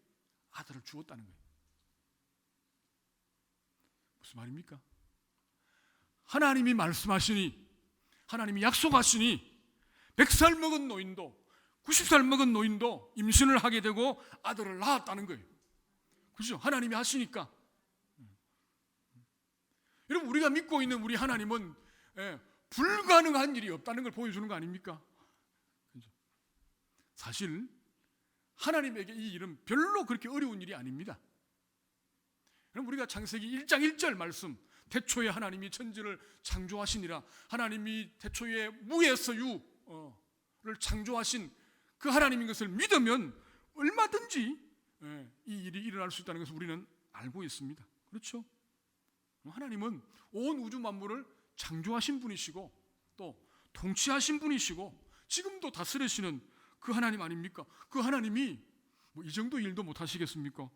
아들을 주었다는 거예요. 무슨 말입니까? 하나님이 말씀하시니, 하나님이 약속하시니 100살 먹은 노인도 90살 먹은 노인도 임신을 하게 되고 아들을 낳았다는 거예요. 그렇죠? 하나님이 하시니까. 여러분, 우리가 믿고 있는 우리 하나님은 불가능한 일이 없다는 걸 보여주는 거 아닙니까? 그렇죠? 사실 하나님에게 이 일은 별로 그렇게 어려운 일이 아닙니다. 그럼 우리가 창세기 1장 1절 말씀, 태초에 하나님이 천지를 창조하시니라, 하나님이 태초에 무에서 유를 창조하신 그 하나님인 것을 믿으면 얼마든지 이 일이 일어날 수 있다는 것을 우리는 알고 있습니다. 그렇죠? 하나님은 온 우주 만물을 창조하신 분이시고 또 통치하신 분이시고 지금도 다스리시는 그 하나님 아닙니까? 그 하나님이 뭐 이 정도 일도 못 하시겠습니까?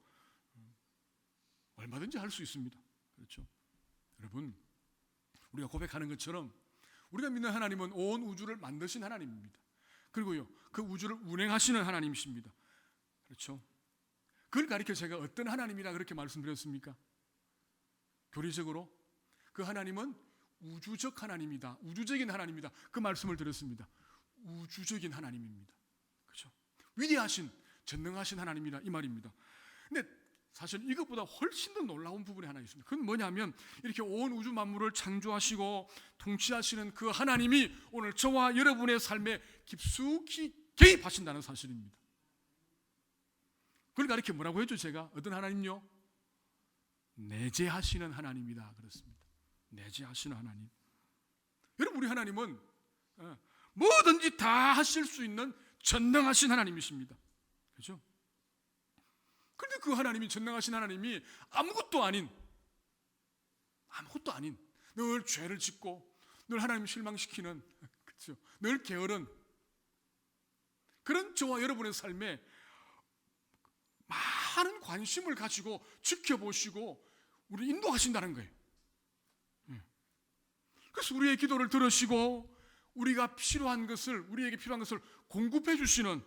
얼마든지 할 수 있습니다. 그렇죠? 여러분, 우리가 고백하는 것처럼 우리가 믿는 하나님은 온 우주를 만드신 하나님입니다. 그리고요, 그 우주를 운행하시는 하나님이십니다. 그렇죠? 그걸 가리켜 제가 어떤 하나님이라 그렇게 말씀드렸습니까? 교리적으로 그 하나님은 우주적 하나님이다, 우주적인 하나님이다, 그 말씀을 드렸습니다. 우주적인 하나님입니다. 그렇죠? 위대하신, 전능하신 하나님이다, 이 말입니다. 근데 사실 이것보다 훨씬 더 놀라운 부분이 하나 있습니다. 그건 뭐냐면 이렇게 온 우주 만물을 창조하시고 통치하시는 그 하나님이 오늘 저와 여러분의 삶에 깊숙이 개입하신다는 사실입니다. 그걸 가르쳐 뭐라고 했죠? 제가 어떤 하나님요? 내재하시는 하나님이다 그렇습니다. 내재하시는 하나님. 여러분, 우리 하나님은 뭐든지 다 하실 수 있는 전능하신 하나님이십니다. 그렇죠? 그런데 그 하나님이, 전능하신 하나님이 아무것도 아닌 늘 죄를 짓고 늘 하나님을 실망시키는, 그렇죠, 늘 게으른 그런 저와 여러분의 삶에 많은 관심을 가지고 지켜보시고 우리 인도하신다는 거예요. 그래서 우리의 기도를 들으시고 우리에게 필요한 것을 공급해 주시는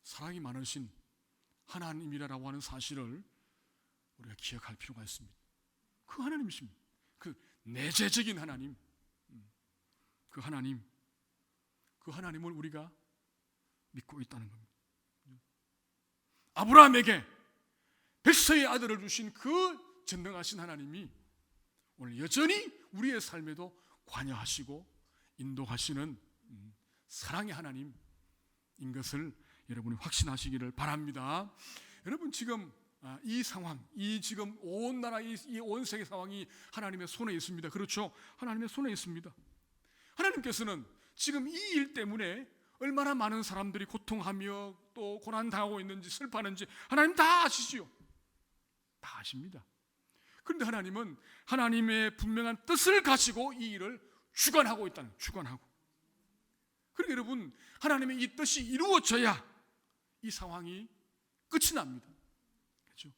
사랑이 많으신 하나님이라고 하는 사실을 우리가 기억할 필요가 있습니다. 그 하나님이십니다. 그 내재적인 하나님, 그 하나님을 우리가 믿고 있다는 겁니다. 아브라함에게 백세의 아들을 주신 그 전능하신 하나님이 오늘 여전히 우리의 삶에도 관여하시고 인도하시는 사랑의 하나님인 것을 여러분이 확신하시기를 바랍니다. 여러분, 지금 이 상황, 이 지금 온 나라, 이 온 세계 상황이 하나님의 손에 있습니다. 그렇죠? 하나님의 손에 있습니다. 하나님께서는 지금 이 일 때문에 얼마나 많은 사람들이 고통하며 또 고난당하고 있는지, 슬퍼하는지 하나님 다 아시지요. 다 아십니다. 그런데 하나님은 하나님의 분명한 뜻을 가지고 이 일을 주관하고 있다는, 주관하고. 그러니까 여러분, 하나님의 이 뜻이 이루어져야 이 상황이 끝이 납니다. 그렇죠?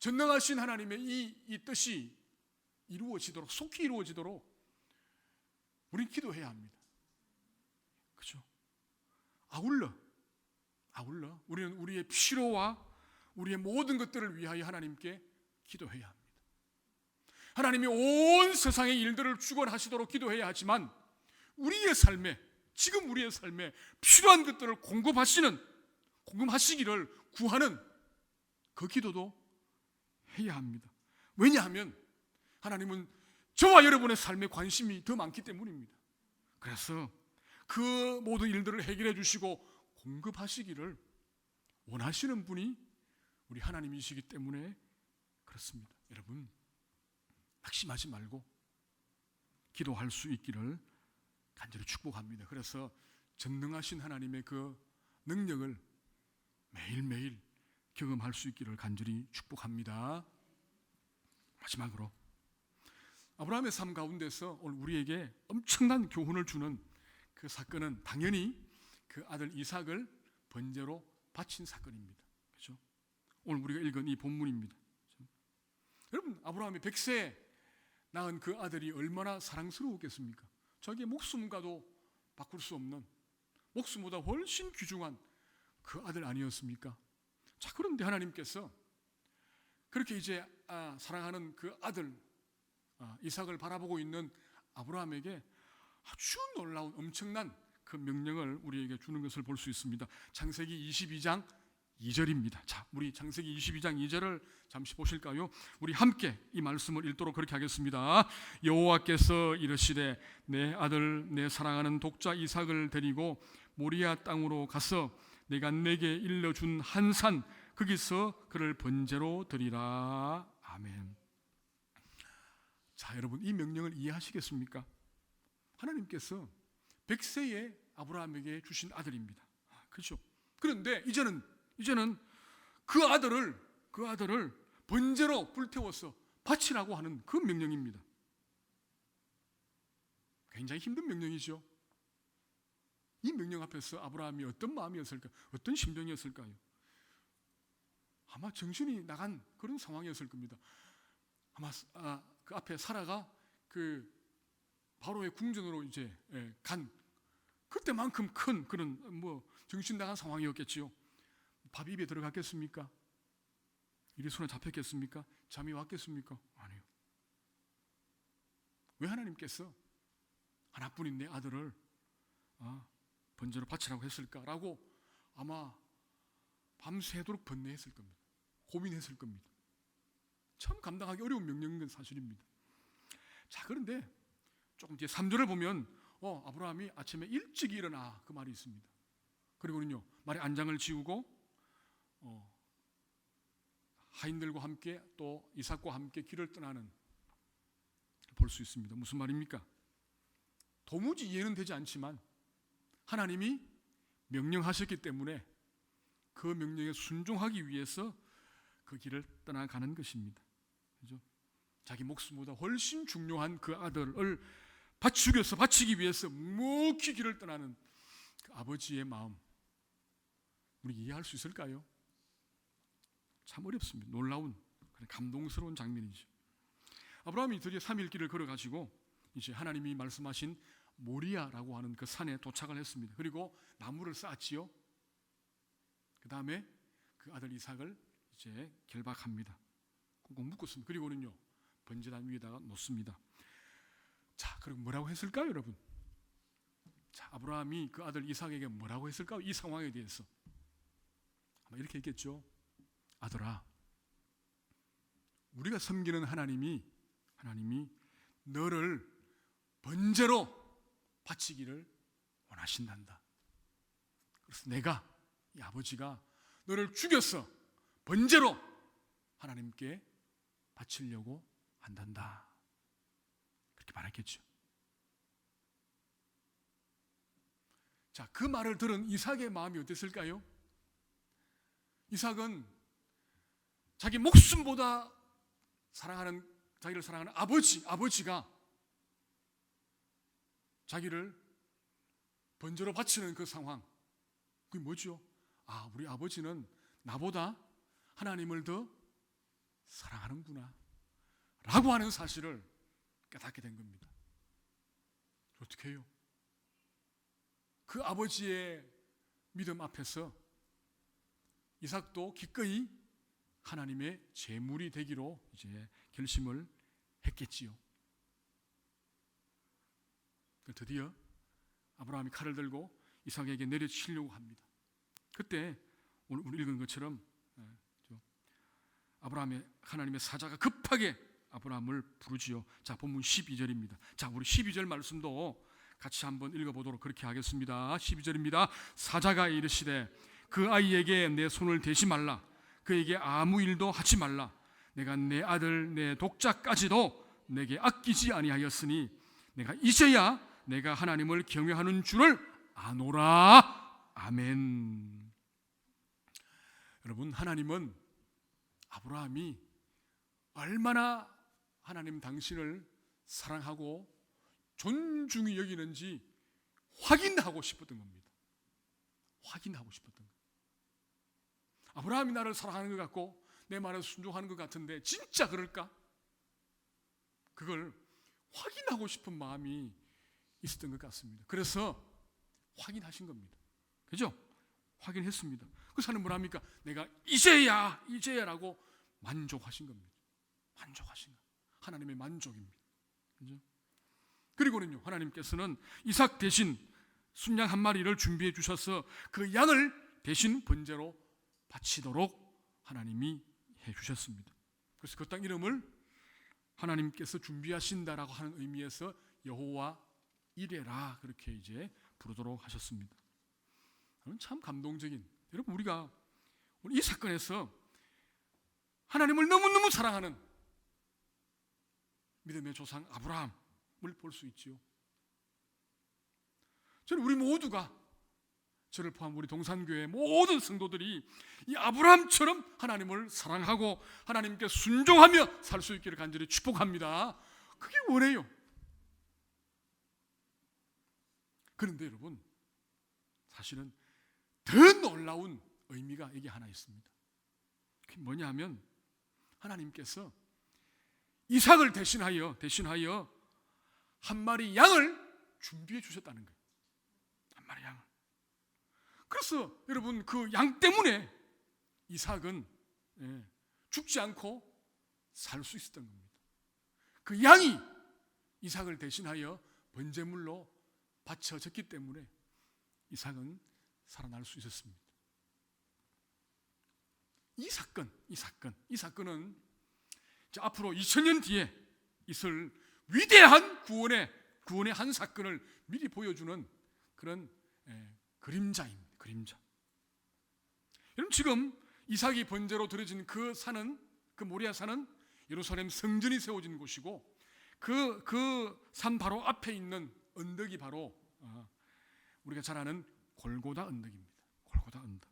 전능하신 하나님의 이 뜻이 이루어지도록, 속히 이루어지도록 우리는 기도해야 합니다. 그렇죠? 아울러 우리는 우리의 필요와 우리의 모든 것들을 위하여 하나님께 기도해야 합니다. 하나님이 온 세상의 일들을 주관하시도록 기도해야 하지만 지금 우리의 삶에 필요한 것들을 공급하시기를 구하는 그 기도도 해야 합니다. 왜냐하면 하나님은 저와 여러분의 삶에 관심이 더 많기 때문입니다. 그래서 그 모든 일들을 해결해 주시고 공급하시기를 원하시는 분이 우리 하나님이시기 때문에 그렇습니다. 여러분, 낙심하지 말고 기도할 수 있기를 간절히 축복합니다. 그래서 전능하신 하나님의 그 능력을 매일매일 경험할 수 있기를 간절히 축복합니다. 마지막으로 아브라함의 삶 가운데서 오늘 우리에게 엄청난 교훈을 주는 그 사건은 당연히 그 아들 이삭을 번제로 바친 사건입니다. 그렇죠? 오늘 우리가 읽은 이 본문입니다. 그렇죠? 여러분, 아브라함이 100세에 낳은 그 아들이 얼마나 사랑스러웠겠습니까? 자기의 목숨과도 바꿀 수 없는, 목숨보다 훨씬 귀중한 그 아들 아니었습니까? 자, 그런데 하나님께서 그렇게 이제 사랑하는 그 아들 이삭을 바라보고 있는 아브라함에게 아주 놀라운 엄청난 그 명령을 우리에게 주는 것을 볼 수 있습니다. 창세기 22장 2절입니다. 자, 우리 창세기 22장 2절을 잠시 보실까요? 우리 함께 이 말씀을 읽도록 그렇게 하겠습니다. 여호와께서 이르시되 내 아들 내 사랑하는 독자 이삭을 데리고 모리아 땅으로 가서 내가 내게 일러준 한 산 거기서 그를 번제로 드리라. 아멘. 자, 여러분, 이 명령을 이해하시겠습니까? 하나님께서 100세의 아브라함에게 주신 아들입니다. 그렇죠? 그런데 이제는 그 아들을 번제로 불태워서 바치라고 하는 그 명령입니다. 굉장히 힘든 명령이죠. 이 명령 앞에서 아브라함이 어떤 마음이었을까? 어떤 심정이었을까요? 아마 정신이 나간 그런 상황이었을 겁니다. 아마 그 앞에 사라가 그 바로의 궁전으로 이제 간 그때만큼 큰 그런 정신 나간 상황이었겠지요. 밥이 입에 들어갔겠습니까? 일이 손에 잡혔겠습니까? 잠이 왔겠습니까? 아니요. 왜 하나님께서 하나뿐인 내 아들을 번제로 바치라고 했을까라고 아마 밤새도록 번뇌했을 겁니다. 고민했을 겁니다. 참 감당하기 어려운 명령인 건 사실입니다. 자, 그런데 조금 뒤에 3절을 보면 아브라함이 아침에 일찍 일어나 그 말이 있습니다. 그리고는요 말에 안장을 지우고 하인들과 함께 또 이삭과 함께 길을 떠나는 볼 수 있습니다. 무슨 말입니까? 도무지 이해는 되지 않지만 하나님이 명령하셨기 때문에 그 명령에 순종하기 위해서 그 길을 떠나가는 것입니다. 그죠? 자기 목숨보다 훨씬 중요한 그 아들을 죽여서 바치기 위해서 묵묵히 길을 떠나는 그 아버지의 마음, 우리 이해할 수 있을까요? 참 어렵습니다. 놀라운 감동스러운 장면이죠. 아브라함이 드디어 3일 길을 걸어가지고 이제 하나님이 말씀하신 모리아라고 하는 그 산에 도착을 했습니다. 그리고 나무를 쌓았지요. 그 다음에 그 아들 이삭을 이제 결박합니다. 꼭 묶었습니다. 그리고는요 번제단 위에다가 놓습니다. 자, 그럼 뭐라고 했을까요, 여러분? 자, 아브라함이 그 아들 이삭에게 뭐라고 했을까요? 이 상황에 대해서 아마 이렇게 했겠죠. 아들아, 우리가 섬기는 하나님이 너를 번제로 바치기를 원하신단다. 그래서 내가, 이 아버지가 너를 죽여서 번제로 하나님께 바치려고 한단다. 그렇게 말했겠죠. 자, 그 말을 들은 이삭의 마음이 어땠을까요? 이삭은 자기 목숨보다 자기를 사랑하는 아버지가 자기를 번제로 바치는 그 상황, 그게 뭐죠? 우리 아버지는 나보다 하나님을 더 사랑하는구나 라고 하는 사실을 깨닫게 된 겁니다. 어떻게 해요? 그 아버지의 믿음 앞에서 이삭도 기꺼이 하나님의 제물이 되기로 이제 결심을 했겠지요. 드디어 아브라함이 칼을 들고 이삭에게 내려치려고 합니다. 그때 오늘 읽은 것처럼 하나님의 사자가 급하게 아브라함을 부르지요. 자, 본문 12절입니다. 자, 우리 12절 말씀도 같이 한번 읽어보도록 그렇게 하겠습니다. 12절입니다. 사자가 이르시되 그 아이에게 내 손을 대지 말라. 그에게 아무 일도 하지 말라. 내가 내 아들 내 독자까지도 내게 아끼지 아니하였으니 내가 이제야 내가 하나님을 경외하는 줄을 아노라. 아멘. 여러분, 하나님은 아브라함이 얼마나 하나님 당신을 사랑하고 존중히 여기는지 확인하고 싶었던 겁니다. 확인하고 싶었던 겁니다. 아브라함이 나를 사랑하는 것 같고 내 말에 순종하는 것 같은데 진짜 그럴까? 그걸 확인하고 싶은 마음이 있었던 것 같습니다. 그래서 확인하신 겁니다. 그죠? 확인했습니다. 그 사람은 뭐랍니까? 내가 이제야라고 만족하신 겁니다. 만족하신 거. 하나님의 만족입니다. 그죠? 그리고는요, 하나님께서는 이삭 대신 순양 한 마리를 준비해 주셔서 그 양을 대신 번제로 바치도록 하나님이 해 주셨습니다. 그래서 그 땅 이름을 하나님께서 준비하신다라고 하는 의미에서 여호와 이레라 그렇게 이제 부르도록 하셨습니다. 참 감동적인, 여러분, 우리가 이 사건에서 하나님을 너무너무 사랑하는 믿음의 조상 아브라함을 볼 수 있지요. 저는 우리 모두가, 저를 포함 우리 동산교회 모든 성도들이 이 아브라함처럼 하나님을 사랑하고 하나님께 순종하며 살 수 있기를 간절히 축복합니다. 그게 원해요. 그런데 여러분, 사실은 더 놀라운 의미가 여기 하나 있습니다. 그게 뭐냐 하면 하나님께서 이삭을 대신하여 한 마리 양을 준비해 주셨다는 거예요. 한 마리 양을. 그래서 여러분 그 양 때문에 이삭은 죽지 않고 살 수 있었던 겁니다. 그 양이 이삭을 대신하여 번제물로 바쳐졌기 때문에 이삭은 살아날 수 있었습니다. 이 사건은 앞으로 2000년 뒤에 있을 위대한 구원의 한 사건을 미리 보여주는 그런 그림자입니다. 그림자. 여러분 지금 이삭이 번제로 드려진 그 산은, 그 모리아 산은 예루살렘 성전이 세워진 곳이고 그 산 바로 앞에 있는 언덕이 바로 우리가 잘 아는 골고다 언덕입니다. 골고다 언덕.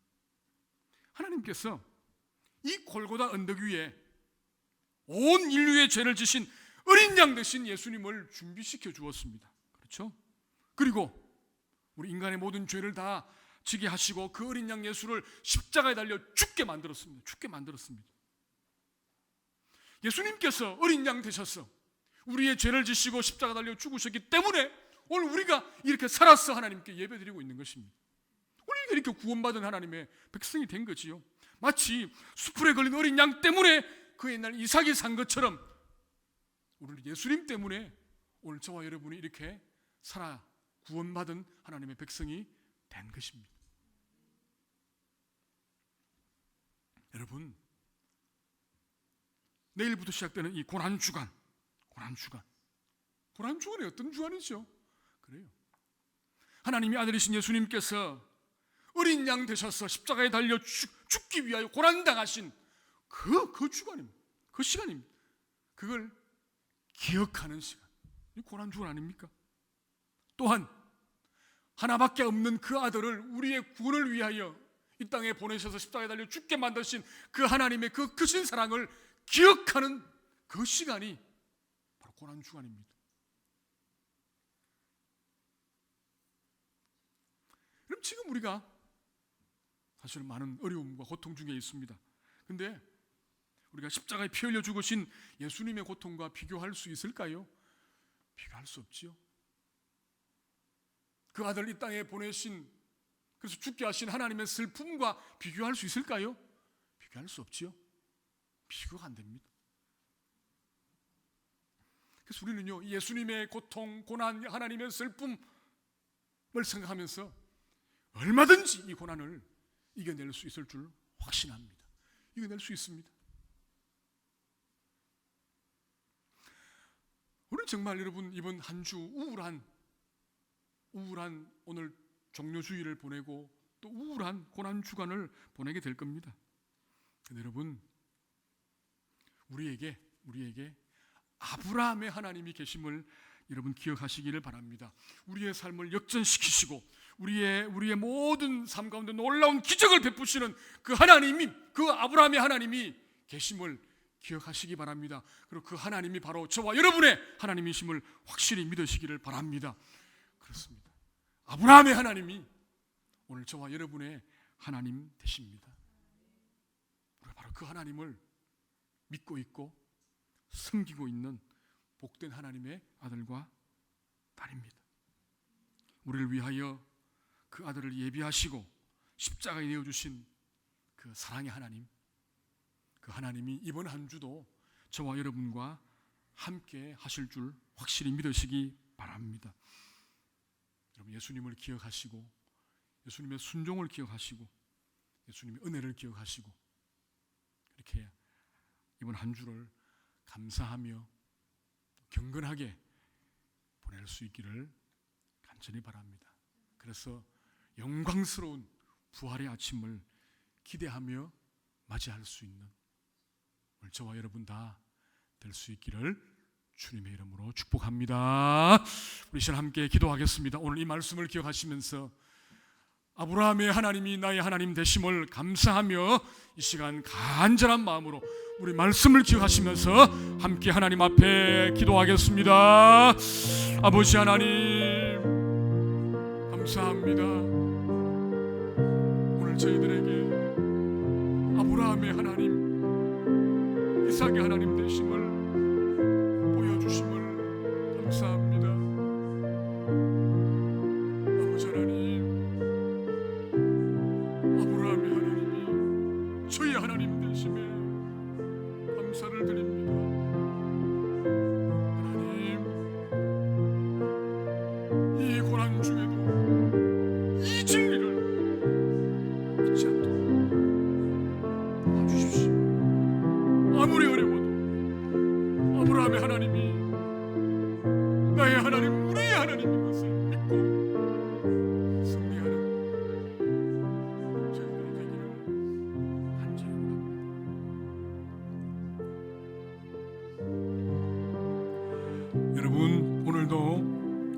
하나님께서 이 골고다 언덕 위에 온 인류의 죄를 지신 어린 양 대신 예수님을 준비시켜 주었습니다. 그렇죠? 그리고 우리 인간의 모든 죄를 다 지게 하시고 그 어린 양 예수를 십자가에 달려 죽게 만들었습니다. 예수님께서 어린 양 되셔서 우리의 죄를 지시고 십자가 달려 죽으셨기 때문에 오늘 우리가 이렇게 살아서 하나님께 예배드리고 있는 것입니다. 우리가 이렇게 구원받은 하나님의 백성이 된 거지요. 마치 수풀에 걸린 어린 양 때문에 그 옛날 이삭이 산 것처럼 오늘 예수님 때문에 오늘 저와 여러분이 이렇게 살아 구원받은 하나님의 백성이 된 것입니다. 여러분, 내일부터 시작되는 이 고난주간이 어떤 주간이죠? 그래요. 하나님의 아들이신 예수님께서 어린 양 되셔서 십자가에 달려 죽기 위하여 고난당하신 그 주간입니다. 그 시간입니다. 그걸 기억하는 시간. 이 고난주간 아닙니까? 또한 하나밖에 없는 그 아들을 우리의 구원을 위하여 이 땅에 보내셔서 십자가에 달려 죽게 만드신 그 하나님의 그 크신 사랑을 기억하는 그 시간이 바로 고난주간입니다. 그럼 지금 우리가 사실 많은 어려움과 고통 중에 있습니다. 근데 우리가 십자가에 피 흘려 죽으신 예수님의 고통과 비교할 수 있을까요? 비교할 수 없지요. 그 아들 이 땅에 보내신, 그래서 죽게 하신 하나님의 슬픔과 비교할 수 있을까요? 비교할 수 없지요. 비교가 안 됩니다. 그래서 우리는요, 예수님의 고통, 고난, 하나님의 슬픔을 생각하면서 얼마든지 이 고난을 이겨낼 수 있을 줄 확신합니다. 이겨낼 수 있습니다. 우리는 정말 여러분 이번 한 주 우울한 오늘 종료주의를 보내고 또 우울한 고난주간을 보내게 될 겁니다. 근데 여러분, 우리에게 아브라함의 하나님이 계심을 여러분 기억하시기를 바랍니다. 우리의 삶을 역전시키시고 우리의 모든 삶 가운데 놀라운 기적을 베푸시는 그 하나님이, 그 아브라함의 하나님이 계심을 기억하시기 바랍니다. 그리고 그 하나님이 바로 저와 여러분의 하나님이심을 확실히 믿으시기를 바랍니다. 그렇습니다. 아브라함의 하나님이 오늘 저와 여러분의 하나님 되십니다. 우리가 바로 그 하나님을 믿고 있고 섬기고 있는 복된 하나님의 아들과 딸입니다. 우리를 위하여 그 아들을 예비하시고 십자가에 내어주신 그 사랑의 하나님, 그 하나님이 이번 한 주도 저와 여러분과 함께 하실 줄 확실히 믿으시기 바랍니다. 여러분, 예수님을 기억하시고 예수님의 순종을 기억하시고 예수님의 은혜를 기억하시고 이렇게 이번 한 주를 감사하며 경건하게 보낼 수 있기를 간절히 바랍니다. 그래서 영광스러운 부활의 아침을 기대하며 맞이할 수 있는 오늘 저와 여러분 다 될 수 있기를 주님의 이름으로 축복합니다. 우리 시간 함께 기도하겠습니다. 오늘 이 말씀을 기억하시면서 아브라함의 하나님이 나의 하나님 되심을 감사하며 이 시간 간절한 마음으로 우리 말씀을 기억하시면서 함께 하나님 앞에 기도하겠습니다. 아버지 하나님, 감사합니다. 오늘 저희들에게 아브라함의 하나님, 이삭의 하나님 되심을 주심을 감사합니다. 아버지 하나님, 아브라함의 하나님이 저희 하나님 되심에 감사를 드립니다. 하나님, 이 고난 중에도 이 진리를 잊지 않도록 도와주십시오. 아무리 어려워도 아브라함의 하나님이 나의 하나님, 우리의 하나님인 것을 믿고 승리하는 저희들이 되기를 간절히 원합니다. 여러분, 오늘도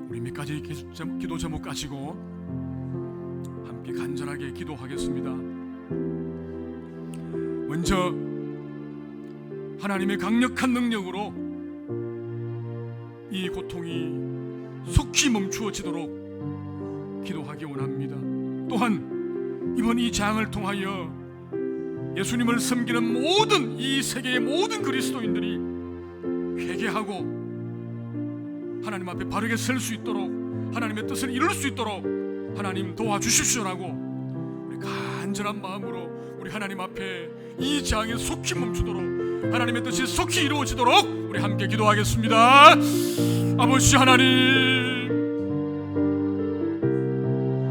우리 몇 가지 기도 제목 가지고 함께 간절하게 기도하겠습니다. 먼저 하나님의 강력한 능력으로 이 고통이 속히 멈추어지도록 기도하기 원합니다. 또한 이번 이 장을 통하여 예수님을 섬기는 모든 이 세계의 모든 그리스도인들이 회개하고 하나님 앞에 바르게 설 수 있도록, 하나님의 뜻을 이룰 수 있도록 하나님 도와주십시오라고 우리 간절한 마음으로 우리 하나님 앞에 이 장이 속히 멈추도록, 하나님의 뜻이 속히 이루어지도록 우리 함께 기도하겠습니다. 아버지 하나님,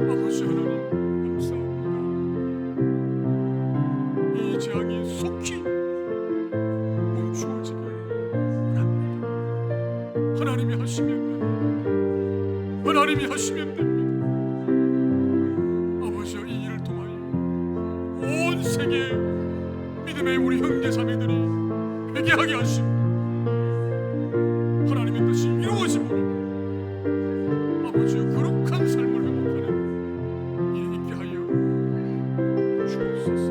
아버지 하나님 감사합니다. 이 재앙이 속히 멈추어지길 원합니다. 하나님이 하시면 됩니다. 하나님이 하시면 됩니다. 아버지여, 이 일을 통하여 온 세계 믿음의 우리 형제 자매들이 회개하게 하시고 하나님의 뜻이 이루어짐으로 아버지의 거룩한 삶을 회복하는 일이 있게 하여 주옵소서.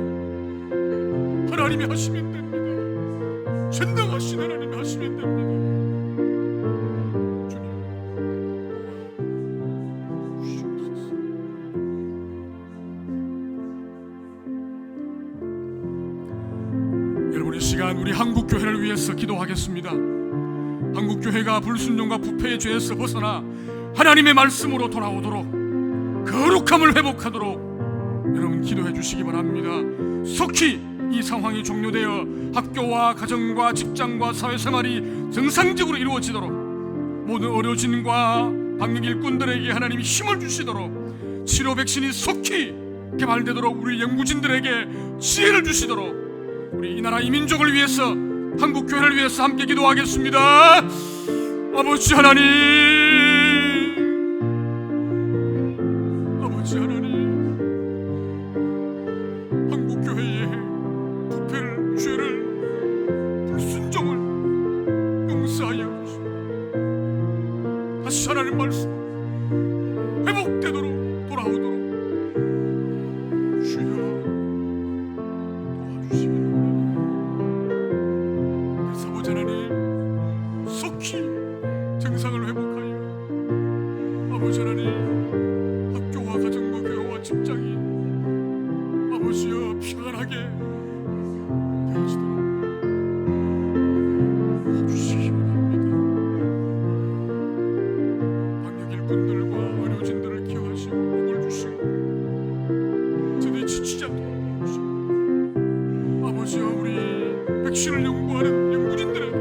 하나님이 하시면 됩니다. 전능하신 하나님이 하시면 됩니다. 주님 도와주옵소서. 여러분, 이 시간 우리 한국교회를 위해서 기도하겠습니다. 한국교회가 불순종과 부패의 죄에서 벗어나 하나님의 말씀으로 돌아오도록, 거룩함을 회복하도록 여러분 기도해 주시기 바랍니다. 속히 이 상황이 종료되어 학교와 가정과 직장과 사회생활이 정상적으로 이루어지도록, 모든 의료진과 방역 일꾼들에게 하나님이 힘을 주시도록, 치료 백신이 속히 개발되도록 우리 연구진들에게 지혜를 주시도록, 우리 이 나라 이 민족을 위해서, 한국교회를 위해서 함께 기도하겠습니다. 아버지 하나님, 아버지 하나님, 한국교회의 부패를, 죄를, 불순종을 용서하여 주시고 다시 하나님 말씀 회복되도록, 돌아오도록 주여 도와주시기 하나님, 속히 정상을 회복하여 아버지 하나님, 학교와 가정과 교회와 직장이 아버지여 평안하게 되어지도록 해주시기 바랍니다. 방역 일꾼들과 의료진들을 기억하시고 복을 주시고 저들이 지치지 않도록 도와주시고, 아버지여 우리 백신을 연구하는 연구진들에게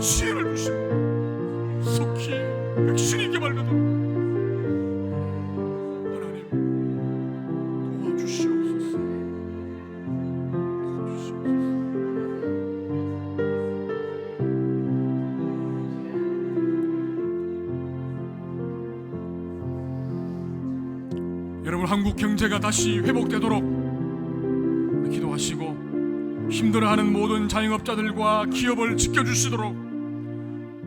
지혜를 주시고 속히 백신이 개발되도록 하나님 도와주시옵소서. 여러분, 한국 경제가 다시 회복되도록 기도하시고, 힘들어하는 모든 자영업자들과 기업을 지켜주시도록,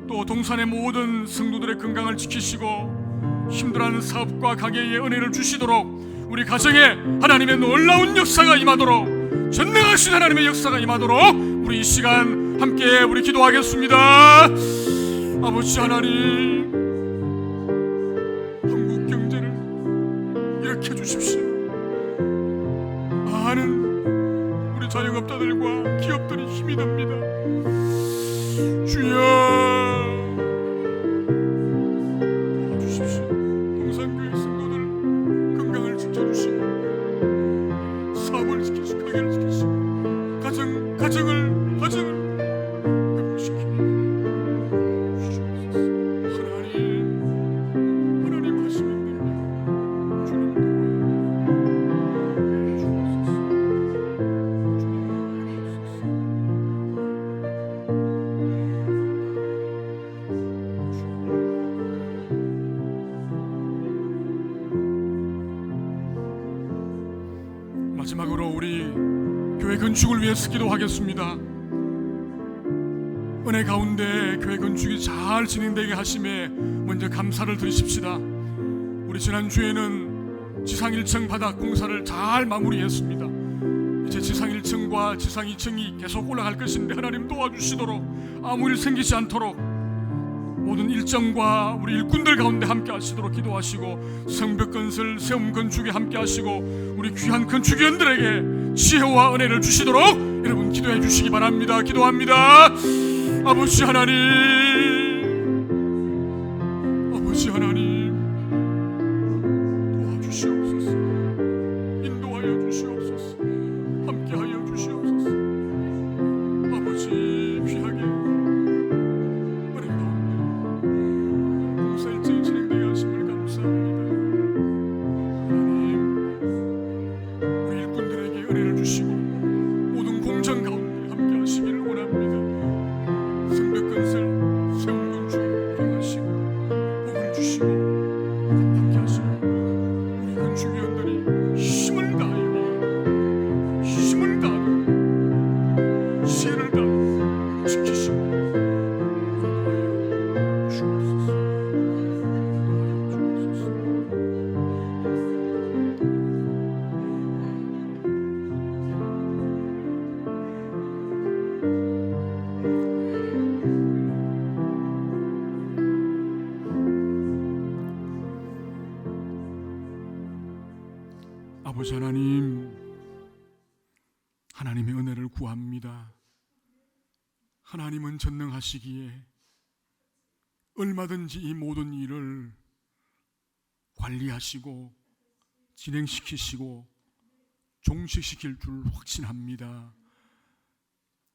또 동산의 모든 성도들의 건강을 지키시고 힘들어하는 사업과 가게에 은혜를 주시도록, 우리 가정에 하나님의 놀라운 역사가 임하도록, 전능하신 하나님의 역사가 임하도록 우리 이 시간 함께 우리 기도하겠습니다. 아버지 하나님, 한국 경제를 일으켜 주십시오. 많은 우리 자영업자들과 기업들이 힘이 됩니다. 주여 마지막으로 우리 교회 건축을 위해서 기도하겠습니다. 은혜 가운데 교회 건축이 잘 진행되게 하심에 먼저 감사를 드리십시다. 우리 지난주에는 지상 1층 바닥 공사를 잘 마무리했습니다. 이제 지상 1층과 지상 2층이 계속 올라갈 것인데 하나님 도와주시도록 아무 일 생기지 않도록 모든 일정과 우리 일꾼들 가운데 함께 하시도록 기도하시고, 성벽 건설, 세움 건축에 함께 하시고, 우리 귀한 건축위원들에게 지혜와 은혜를 주시도록 여러분 기도해 주시기 바랍니다. 기도합니다. 아버지 하나님, 아버지 하나님, 도와주시옵소서. 인도하여 주시옵소서. 함께하여 주시옵소서. 아버지 귀하게 은혜 가운데 공사 일정이 진행되게 하심을 감사합니다. 하나님, 우리 일꾼들에게 은혜를 주시고 모든 공정 가운데 함께 하시기를 원합니다. 성벽 건설, 세움 건축 행하시고 복을 주시고 함께 하시고, 우리 건축위원들이 힘을 다하여 지혜를 다하여 지키시고 인도하여 주옵소서. 아버지 하나님, 하나님의 은혜를 구합니다. 하나님은 전능하시기에 얼마든지 이 모든 일을 관리하시고 진행시키시고 종식시킬 줄 확신합니다.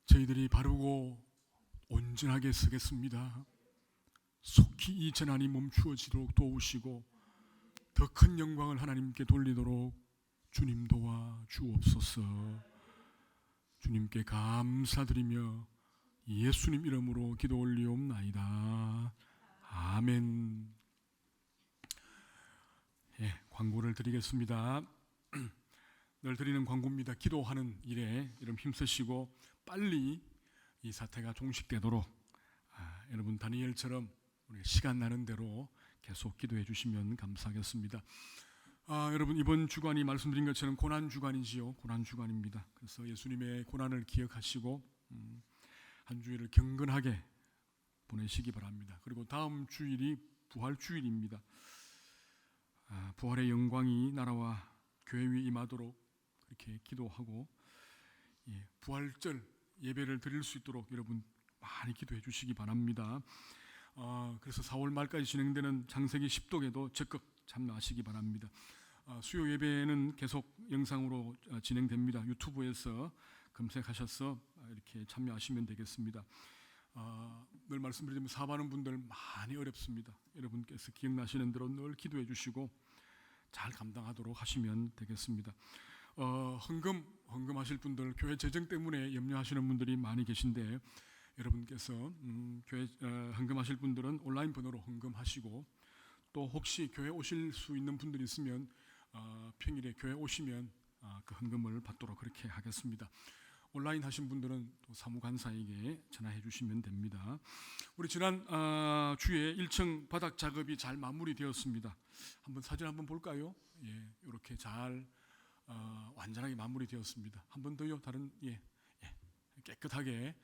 저희들이 바르고 온전하게 서겠습니다. 속히 이 재난이 멈추어지도록 도우시고 더 큰 영광을 하나님께 돌리도록 주님 도와 주옵소서. 주님께 감사드리며 예수님 이름으로 기도 올리옵나이다. 아멘. 예, 광고를 드리겠습니다. 늘 드리는 광고입니다. 기도하는 일에 여러분 힘쓰시고 빨리 이 사태가 종식되도록 여러분 다니엘처럼 우리 시간 나는 대로 계속 기도해 주시면 감사하겠습니다. 여러분 이번 주간이 말씀드린 것처럼 고난 주간이지요. 고난 주간입니다. 그래서 예수님의 고난을 기억하시고 한 주일을 경건하게 보내시기 바랍니다. 그리고 다음 주일이 부활 주일입니다. 부활의 영광이 나라와 교회 위에 임하도록 그렇게 기도하고, 부활절 예배를 드릴 수 있도록 여러분 많이 기도해 주시기 바랍니다. 그래서 4월 말까지 진행되는 창세기 10독에도 적극 참여하시기 바랍니다. 수요 예배는 계속 영상으로 진행됩니다. 유튜브에서 검색하셔서 이렇게 참여하시면 되겠습니다. 늘 말씀드리면 사업하는 분들 많이 어렵습니다. 여러분께서 기억나시는 대로 늘 기도해 주시고 잘 감당하도록 하시면 되겠습니다. 헌금하실 분들, 교회 재정 때문에 염려하시는 분들이 많이 계신데 여러분께서 교회 헌금하실 분들은 온라인 번호로 헌금하시고, 또 혹시 교회 오실 수 있는 분들이 있으면 평일에 교회 오시면 그 헌금을 받도록 그렇게 하겠습니다. 온라인 하신 분들은 또 사무관사에게 전화해 주시면 됩니다. 우리 지난 주에 1층 바닥 작업이 잘 마무리되었습니다. 한번 사진 한번 볼까요? 예, 이렇게 잘 완전하게 마무리되었습니다. 한 번 더요. 다른 깨끗하게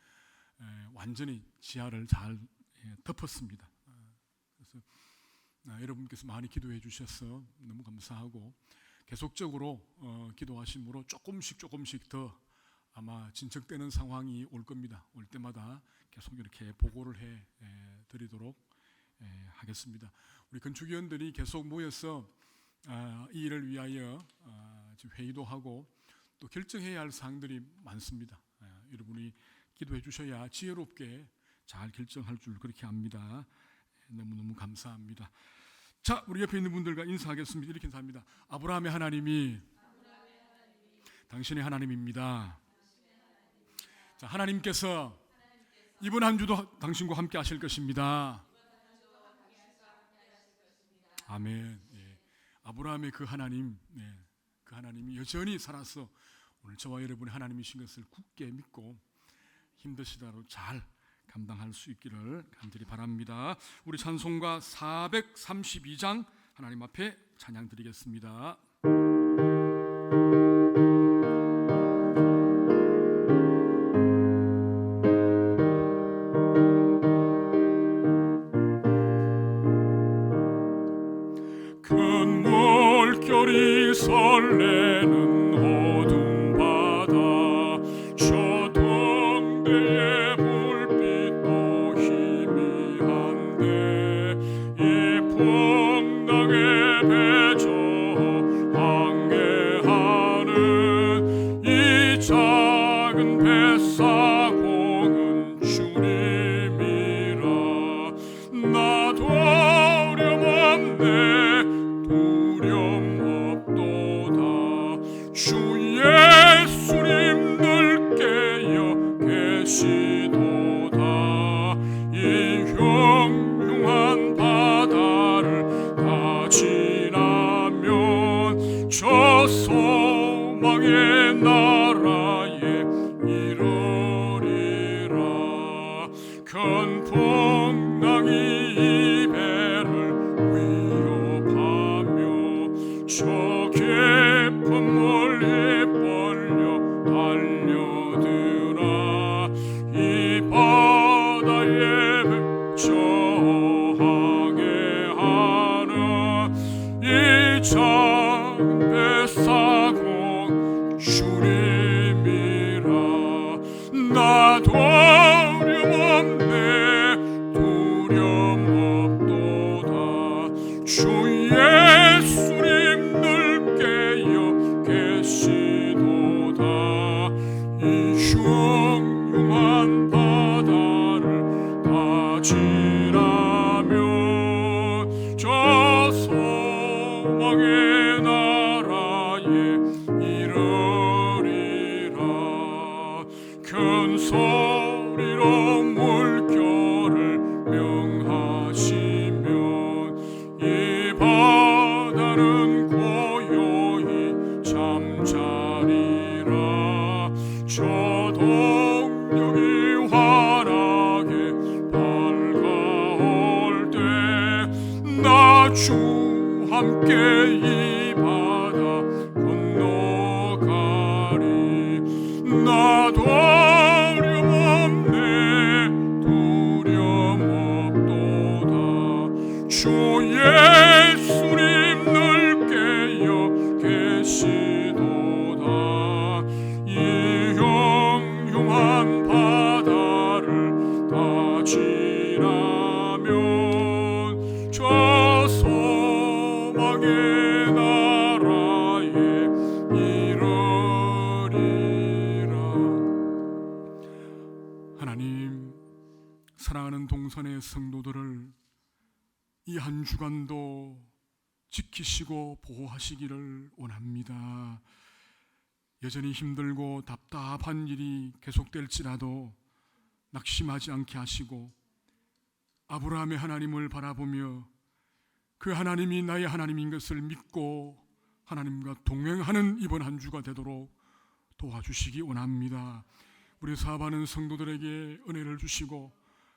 완전히 지하를 잘 덮었습니다. 그래서 여러분께서 많이 기도해 주셔서 너무 감사하고, 계속적으로 기도하심으로 조금씩 더 아마 진척되는 상황이 올 겁니다. 올 때마다 계속 이렇게 보고를 해 드리도록 하겠습니다. 우리 건축위원들이 계속 모여서 이 일을 위하여 지금 회의도 하고 또 결정해야 할 사항들이 많습니다. 여러분이 기도해 주셔야 지혜롭게 잘 결정할 줄 그렇게 압니다. 너무너무 감사합니다. 자, 우리 옆에 있는 분들과 인사하겠습니다. 이렇게 인사합니다. 아브라함의 하나님이 당신의 하나님입니다. 자, 하나님께서 이번 한 주도 당신과 함께 하실 것입니다. 아멘. 예. 아브라함의 그 하나님, 그 하나님이 여전히 살아서 오늘 저와 여러분이 하나님이신 것을 굳게 믿고 힘드시다도 잘 감당할 수 있기를 간절히 바랍니다. 우리 찬송가 432장 하나님 앞에 찬양 드리겠습니다. 큰 물결이 설레는 어둠 바다, 저 동대의 불빛도 희미한데 이 풍랑에 배저 항해하는 이 작은 뱃사공은 주님이라. 나도 어려웠네 두려움 없도다. 주 예수님 늘 깨어 계시도다. 이 흉흉한 바다를 다 지나면 저 소망의 나라에 이르리라. 큰 풍랑이 이 배를 위협하며 저 깊은 물에 벌려 달려들어 이 바다에 저 항해하는 이 작은 뱃사공 주님이라. 나도 어려움 없네 두려움 없도다. 주 예수님 늘 깨어 계시도다. 이 흉흉한 바다를 다 지나면 저 소망의 나라에 이르리라. 큰 소리로 물결을 명하시면 이 바다는 고요히 잠자리라. 저 동력이 환하게 밝아올 때 나 주 함께 이 바다 건너가리. 나도 어려움 없네 두려움 없도다. 주 예수님 늘 깨어 계시도다. 이 흉흉한 바다를 다 지나면 저 소망의 나라에 이르리라. 하나님, 사랑하는 동산의 성도들을 이 한 주간도 지키시고 보호하시기를 원합니다. 여전히 힘들고 답답한 일이 계속될지라도 낙심하지 않게 하시고 아브라함의 하나님을 바라보며 그 하나님이 나의 하나님인 것을 믿고 하나님과 동행하는 이번 한 주가 되도록 도와주시기 원합니다. 우리 사업하는 성도들에게 은혜를 주시고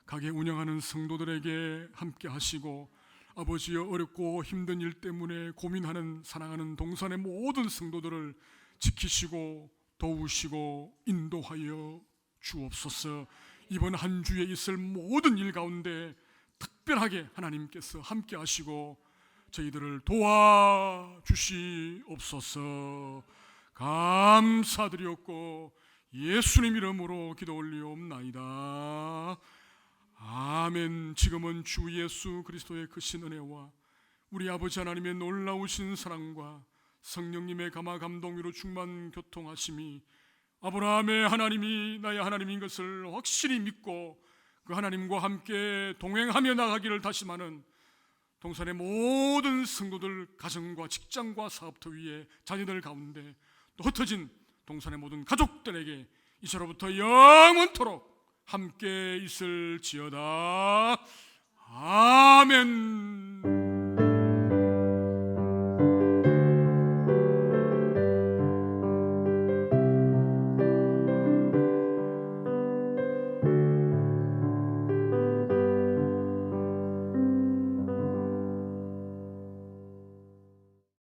가게 운영하는 성도들에게 함께 하시고 아버지여 어렵고 힘든 일 때문에 고민하는 사랑하는 동산의 모든 성도들을 지키시고 도우시고 인도하여 주옵소서. 이번 한 주에 있을 모든 일 가운데 특별하게 하나님께서 함께 하시고 저희들을 도와주시옵소서. 감사드리옵고 예수님 이름으로 기도 올리옵나이다. 아멘. 지금은 주 예수 그리스도의 크신 은혜와 우리 아버지 하나님의 놀라우신 사랑과 성령님의 감화 감동으로 충만 교통하심이 아브라함의 하나님이 나의 하나님인 것을 확실히 믿고 그 하나님과 함께 동행하며 나가기를 다짐하는 동산의 모든 성도들 가정과 직장과 사업터 위에 자녀들 가운데 또 흩어진 동산의 모든 가족들에게 이제로부터 영원토록 함께 있을지어다. 아멘.